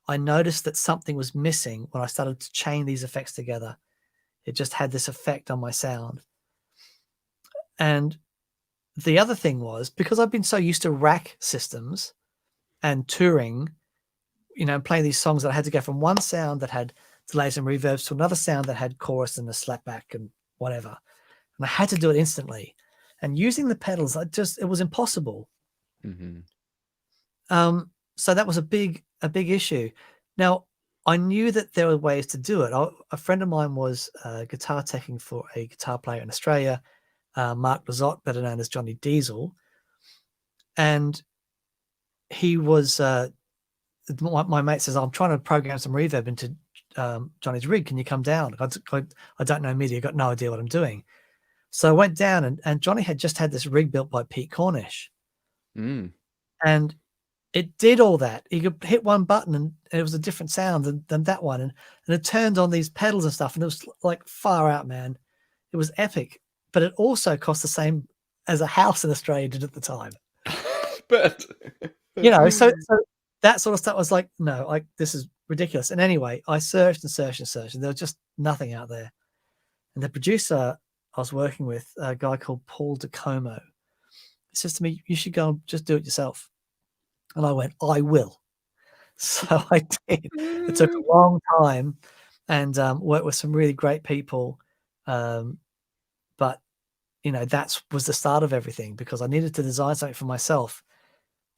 I noticed that something was missing when I started to chain these effects together. It just had this effect on my sound. And the other thing was, because I've been so used to rack systems and touring, playing these songs, that I had to go from one sound that had delays and reverbs to another sound that had chorus and a slapback and whatever. And I had to do it instantly. And using the pedals, it was impossible. Mm-hmm. So that was a big issue. Now, I knew that there were ways to do it. A friend of mine was guitar teching for a guitar player in Australia, Mark Lizotte, better known as Johnny Diesel. And he was, my mate says, I'm trying to program some reverb into Johnny's rig. Can you come down? I don't know MIDI. I got no idea what I'm doing. So I went down, and Johnny had just had this rig built by Pete Cornish. And it did all that. You could hit one button and it was a different sound than that one. And it turned on these pedals and stuff. And it was like far out, man. It was epic. But it also cost the same as a house in Australia did at the time. But so that sort of stuff was like, no, this is ridiculous. And anyway, I searched and searched and searched, and there was just nothing out there. And the producer I was working with, a guy called Paul DeComo, he says to me, you should go and just do it yourself. And I went, I will. So I did. It took a long time, and worked with some really great people. But, that was the start of everything, because I needed to design something for myself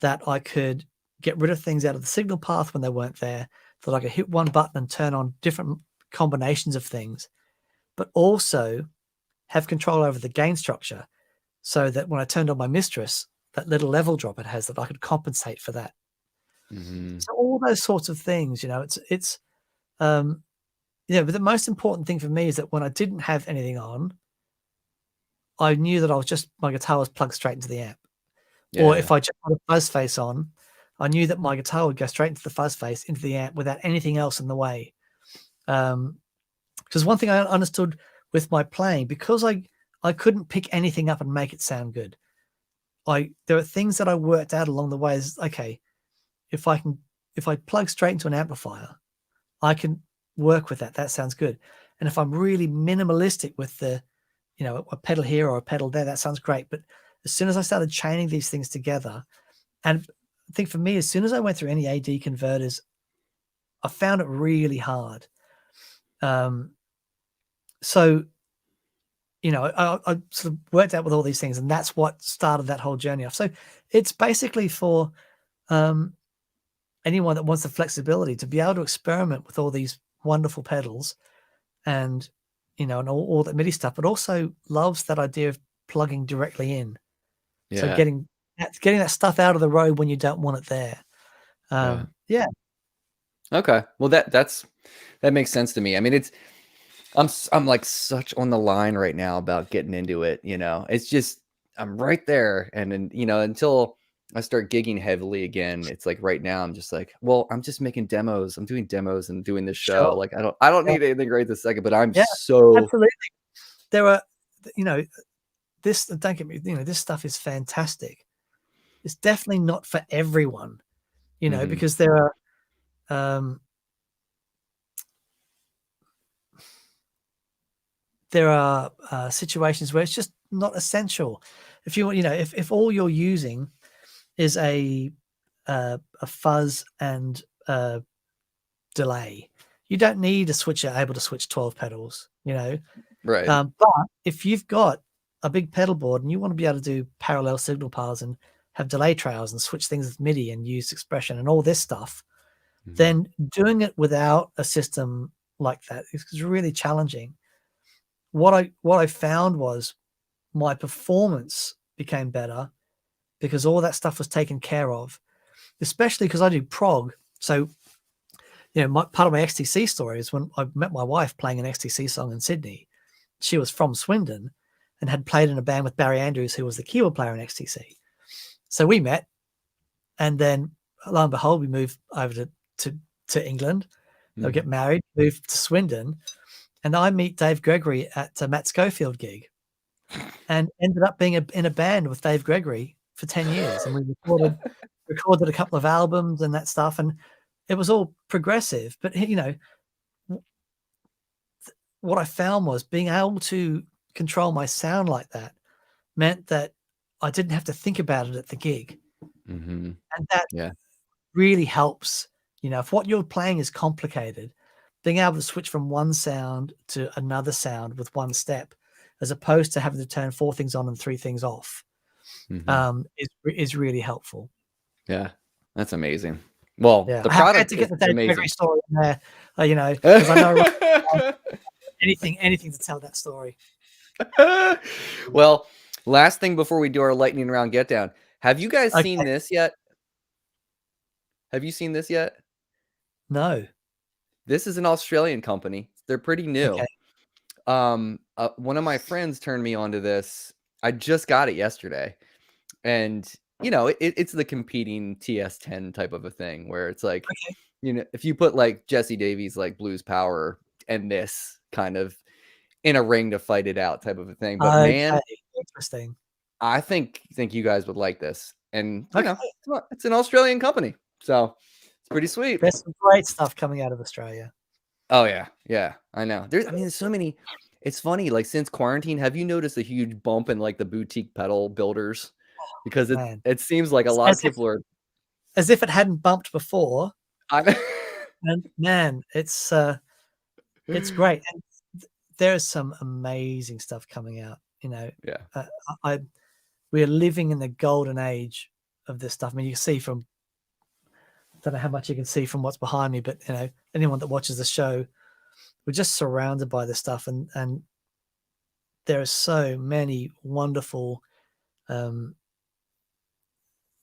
that I could get rid of things out of the signal path when they weren't there, that I could hit one button and turn on different combinations of things, but also have control over the gain structure, so that when I turned on my Mistress, that little level drop it has, that I could compensate for that. Mm-hmm. So all those sorts of things, it's but the most important thing for me is that when I didn't have anything on, I knew that my guitar was plugged straight into the amp. Yeah. Or if I just had a fuzz face on, I knew that my guitar would go straight into the fuzz face, into the amp, without anything else in the way. Because one thing I understood with my playing, because I couldn't pick anything up and make it sound good. There are things that I worked out along the way. Is, okay, if I plug straight into an amplifier, I can work with that. That sounds good. And if I'm really minimalistic with a pedal here or a pedal there, that sounds great. But as soon as I started chaining these things together, and I think for me, as soon as I went through any AD converters, I found it really hard. So, I sort of worked out with all these things, and that's what started that whole journey off. So it's basically for anyone that wants the flexibility to be able to experiment with all these wonderful pedals and, and all that MIDI stuff, but also loves that idea of plugging directly in. Yeah. So getting that stuff out of the road when you don't want it there. Yeah. Okay. Well, that makes sense to me. I mean, I'm like such on the line right now about getting into it. It's just, I'm right there. And then, until I start gigging heavily again, it's like right now I'm just like, well, I'm just making demos. I'm doing demos and doing this show. Sure. Like I don't Yeah. need anything right this second, but I'm Yeah, so absolutely. There are, you know, this, don't get me, this stuff is fantastic. It's definitely not for everyone, Mhm. because there are, situations where it's just not essential. If you want, if all you're using is a fuzz and delay, you don't need a switcher able to switch 12 pedals, Right. but if you've got a big pedal board and you want to be able to do parallel signal paths and have delay trails and switch things with MIDI and use expression and all this stuff, Mhm. then doing it without a system like that is really challenging. What I found was my performance became better because all that stuff was taken care of, especially because I do prog. So, part of my XTC story is when I met my wife playing an XTC song in Sydney. She was from Swindon and had played in a band with Barry Andrews, who was the keyboard player in XTC. So we met, and then lo and behold, we moved over to England. They'll get married, moved to Swindon, and I meet Dave Gregory at a Matt Schofield gig, and ended up being in a band with Dave Gregory for 10 years, and we recorded a couple of albums and that stuff, and it was all progressive. But what I found was being able to control my sound like that meant that I didn't have to think about it at the gig, Mhm. and that Yeah. really helps. If what you're playing is complicated, being able to switch from one sound to another sound with one step, as opposed to having to turn 4 things on and 3 things off, Mhm. is really helpful. Yeah. That's amazing. Well, Yeah, the I had product to get is the Dave Gregory amazing. story in there, because I know right now anything to tell that story. Well, last thing before we do our lightning round get down. Have you guys seen Okay, this yet? Have you seen this yet? no, This is an Australian company. They're pretty okay, new. One of my friends turned me onto this. I just got it yesterday, and it's the competing TS10 type of a thing where it's like, okay, if you put like Jesse Davies like Blues Power and this kind of in a ring to fight it out type of a thing. But okay, man, interesting. I think you guys would like this, and Okay, it's an Australian company, so it's pretty sweet. there's some great stuff coming out of Australia. Oh yeah, yeah, I know. There's so many. It's funny, like since quarantine, have you noticed a huge bump in like the boutique pedal builders? Because Man, it seems like a it's lot of people are. as if it hadn't bumped before, I, and man, it's great, and there's some amazing stuff coming out, yeah, uh, I we're living in the golden age of this stuff. I mean, you can see from I don't know how much you can see from what's behind me, but anyone that watches the show, we're just surrounded by this stuff, and there are so many wonderful, um,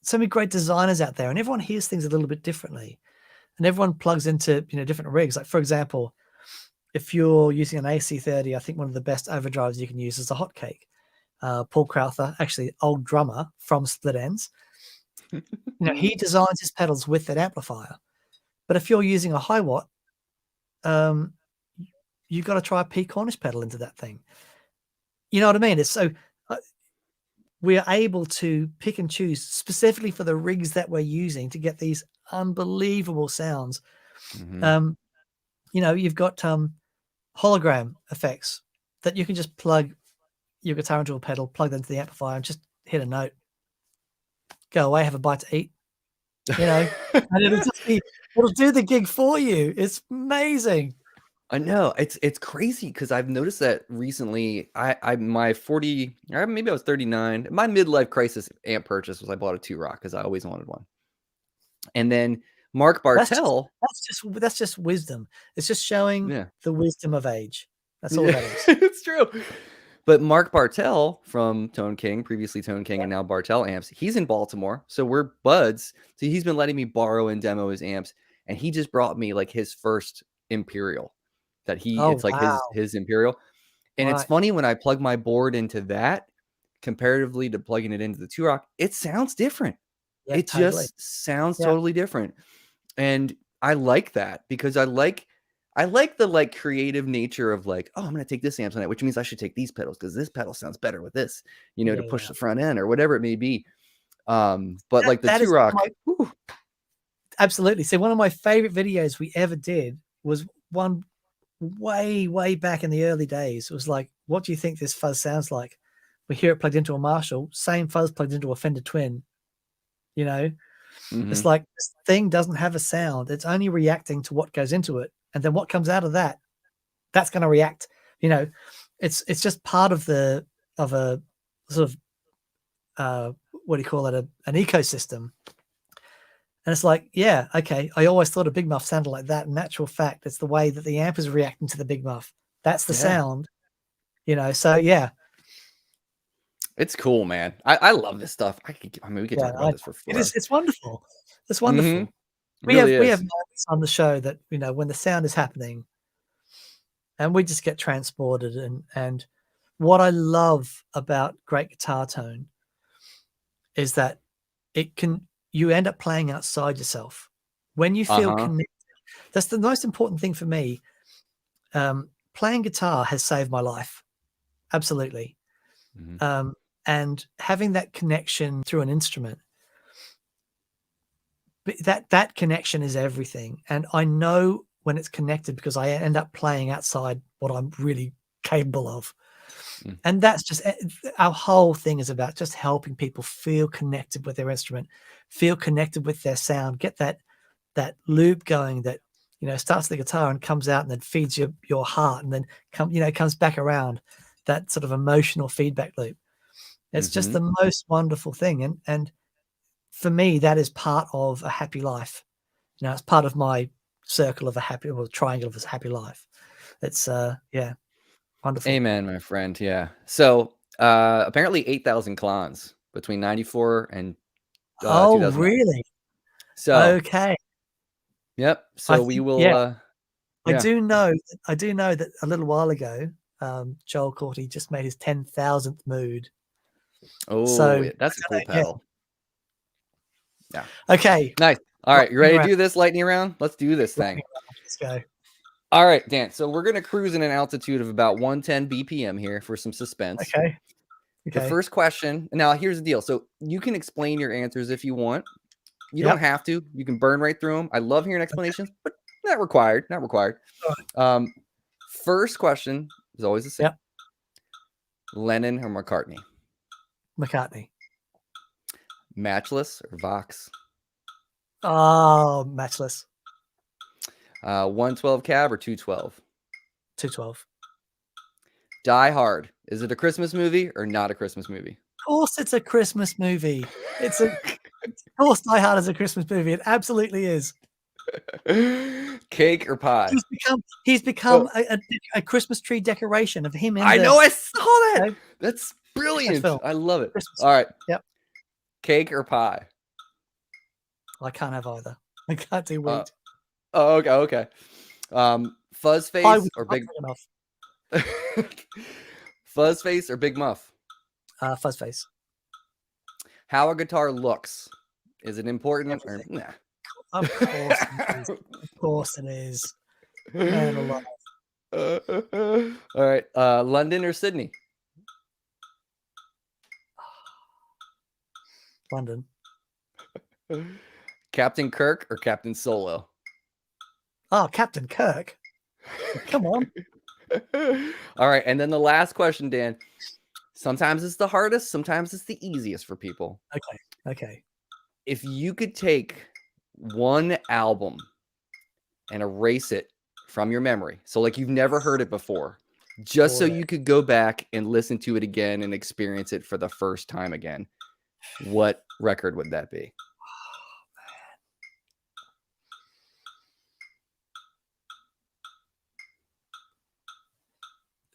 so many great designers out there, and everyone hears things a little bit differently, and everyone plugs into different rigs. Like for example, if you're using an AC30, I think one of the best overdrives you can use is a Hotcake. Paul Crowther, actually old drummer from Split Ends, he designs his pedals with that amplifier. But if you're using a high watt, um, you've got to try a P Cornish pedal into that thing. You know what I mean? It's so we're able to pick and choose specifically for the rigs that we're using to get these unbelievable sounds. Mhm. You've got hologram effects that you can just plug your guitar into a pedal, plug that into the amplifier, and just hit a note, go away, have a bite to eat, and it'll do the gig for you. It's amazing. I know it's crazy because I've noticed that recently. I my 40, or maybe I was 39. My midlife crisis amp purchase was I bought a two rock because I always wanted one, and then Mark That's just Bartel. that's just wisdom. It's just showing Yeah. the wisdom of age. That's all Yeah, that is. it's true. But Mark Bartel from Tone King, previously Tone King, Yeah. and now Bartel Amps, he's in Baltimore, so we're buds. So he's been letting me borrow and demo his amps, and he just brought me like his first Imperial. Oh, It's like wow. his Imperial, and it's Right. funny when I plug my board into that comparatively to plugging it into the two rock, it sounds different. Yeah, It totally. just sounds Yeah. totally different. And I like that because I like the like creative nature of like, oh, I'm gonna take this amp tonight, which means I should take these pedals because this pedal sounds better with this, you know, to push Yeah. the front end or whatever it may be. But like the That two is one of rock, my absolutely. So one of my favorite videos we ever did was one way back in the early days. It was like, what do you think this fuzz sounds like? We hear it plugged into a Marshall, same fuzz plugged into a Fender Twin. You know, it's mhm, like this thing doesn't have a sound. It's only reacting to what goes into it, and then what comes out of that, that's going to react. You know, it's just part of a sort of what do you call it, an ecosystem. And it's like, yeah, okay. I always thought a big muff sounded like that. In actual fact, it's the way that the amp is reacting to the big muff. That's the yeah, sound, you know. So yeah, it's cool, man. I love this stuff. I mean, we could yeah, talk about this for it is. forever. It's wonderful. It's Mm-hmm. wonderful. Really We have is. moments on the show that, you know, when the sound is happening, and we just get transported. And what I love about great guitar tone is that it can you end up playing outside yourself when you feel Uh-huh. connected. That's the most important thing for me. Playing guitar has saved my life. Absolutely. Mhm. And having that connection through an instrument, that connection is everything. And I know when it's connected because I end up playing outside what I'm really capable of. Mm. And that's just our whole thing is about just helping people feel connected with their instrument, feel connected with their sound, get that loop going that, you know, starts the guitar and comes out and then feeds your heart and then comes back around, that sort of emotional feedback loop. It's just Mhm. the most wonderful thing. And for me, that is part of a happy life. You know, it's part of my circle of a happy, or triangle of a happy life. It's yeah, wonderful. Amen, my friend. Yeah. So, apparently 8,000 clans between 94 and Oh, 2009. really? So, Okay. yep. I So we think, will yeah, yeah. I do know that a little while ago, Joel Corti just made his 10,000th mood. Oh, So, yeah, that's a cool yeah. pedal. Yeah. Okay. Nice. All right, you Lightning ready to round. do this lightning round? Let's do this thing. Lightning round. Let's go. All right, Dan. So we're gonna cruise in an altitude of about 110 BPM here for some suspense. Okay. The Okay. first question. Now, here's the deal. So you can explain your answers if you want. You don't Yep. have to. You can burn right through them. I love hearing explanations, but not required. Not required. All right. Um, First question is always the same. Yep. Lennon or McCartney? McCartney. Matchless or Vox? Oh, matchless. 112 cab or 212? 212. Die Hard. Is it a Christmas movie or not a Christmas movie? Of course, it's a Christmas movie. Of course, Die Hard is a Christmas movie. It absolutely is. Cake or pie? He's Oh, become a Christmas tree decoration of him in I the, know. I saw you that. know, That's Christmas brilliant. film. I love it. Christmas. All right. Yep. Cake or pie? I can't have either. I can't do Uh, wheat. oh, okay. Okay. Fuzz Pie was face or not big big enough. fuzz face or big muff? Fuzz face. How a guitar looks. Is it important or Everything. nah? Of course it is. Of course it is. Man alive. All right. London or Sydney? London. Captain Kirk or Captain Solo? Oh, Captain Kirk. Come on. All right. And then the last question, Dan. Sometimes it's the hardest, sometimes it's the easiest for people. Okay. Okay. If you could take one album and erase it from your memory, so like you've never heard it before, just so Boy. you could go back and listen to it again and experience it for the first time again, what record would that be?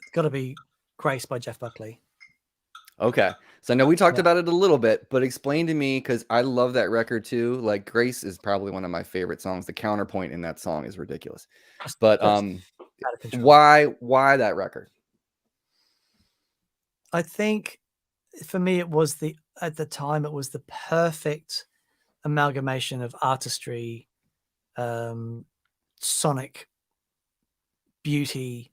It's got to be Grace by Jeff Buckley. Okay. So I know we talked Yeah. about it a little bit, but explain to me, because I love that record too. Like Grace is probably one of my favorite songs. The counterpoint in that song is ridiculous. But Just out of control. why that record? I think for me, at the time, it was the perfect amalgamation of artistry, sonic beauty,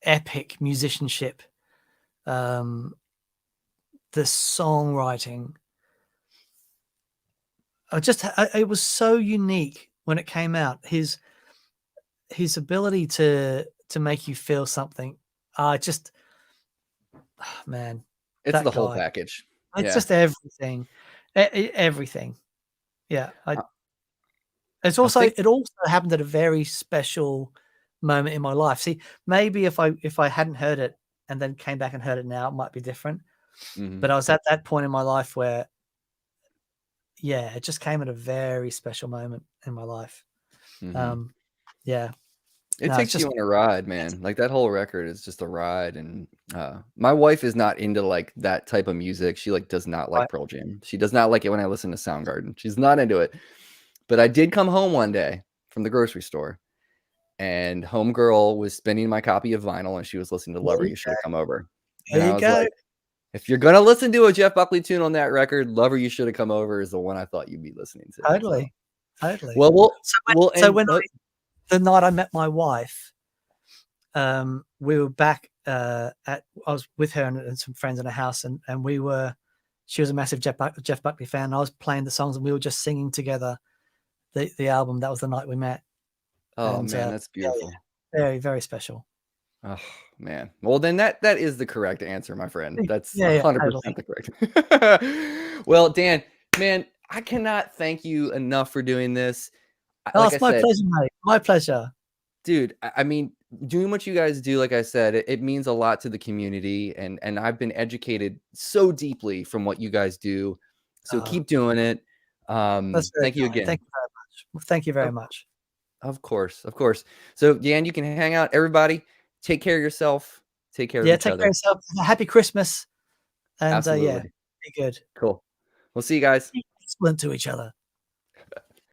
epic musicianship, the songwriting. It was so unique when it came out. His ability to make you feel something. Man, It's that the whole guy. package. It's Yeah. just everything. Everything. Yeah. It also happened at a very special moment in my life. See, maybe if I hadn't heard it and then came back and heard it now, it might be different. But I was at that point in my life where, yeah, it just came at a very special moment in my life. Yeah. It takes you on a ride, man. Like that whole record is just a ride. And my wife is not into like that type of music. She like does not like Pearl Jam. She does not like it when I listen to Soundgarden. She's not into it. But I did come home one day from the grocery store, and homegirl was spinning my copy of vinyl, and she was listening to Lover You Should Have Come Over. And I was like, if you're gonna listen to a Jeff Buckley tune on that record, Lover You Should Have Come Over is the one I thought you'd be listening to. Totally. Well, the night I met my wife, we were back I was with her and some friends in a house, and she was a massive Jeff Buckley fan. I was playing the songs, and we were just singing together the album. That was the night we met. Oh, man, that's beautiful. Yeah, very, very special. Oh, man. Well, then that is the correct answer, my friend. That's 100% the correct. Well, Dan, man, I cannot thank you enough for doing this. It's my pleasure, mate. My pleasure. Dude, I mean, doing what you guys do, like I said, it means a lot to the community, and I've been educated so deeply from what you guys do. So keep doing it. Thank you again. Thank you very much. Well, thank you very much. Of course. So, Dan, you can hang out. Everybody, take care of yourself. Take care of each other. Take care of yourself. Happy Christmas. And Absolutely. be good. Cool. We'll see you guys. Be excellent to each other.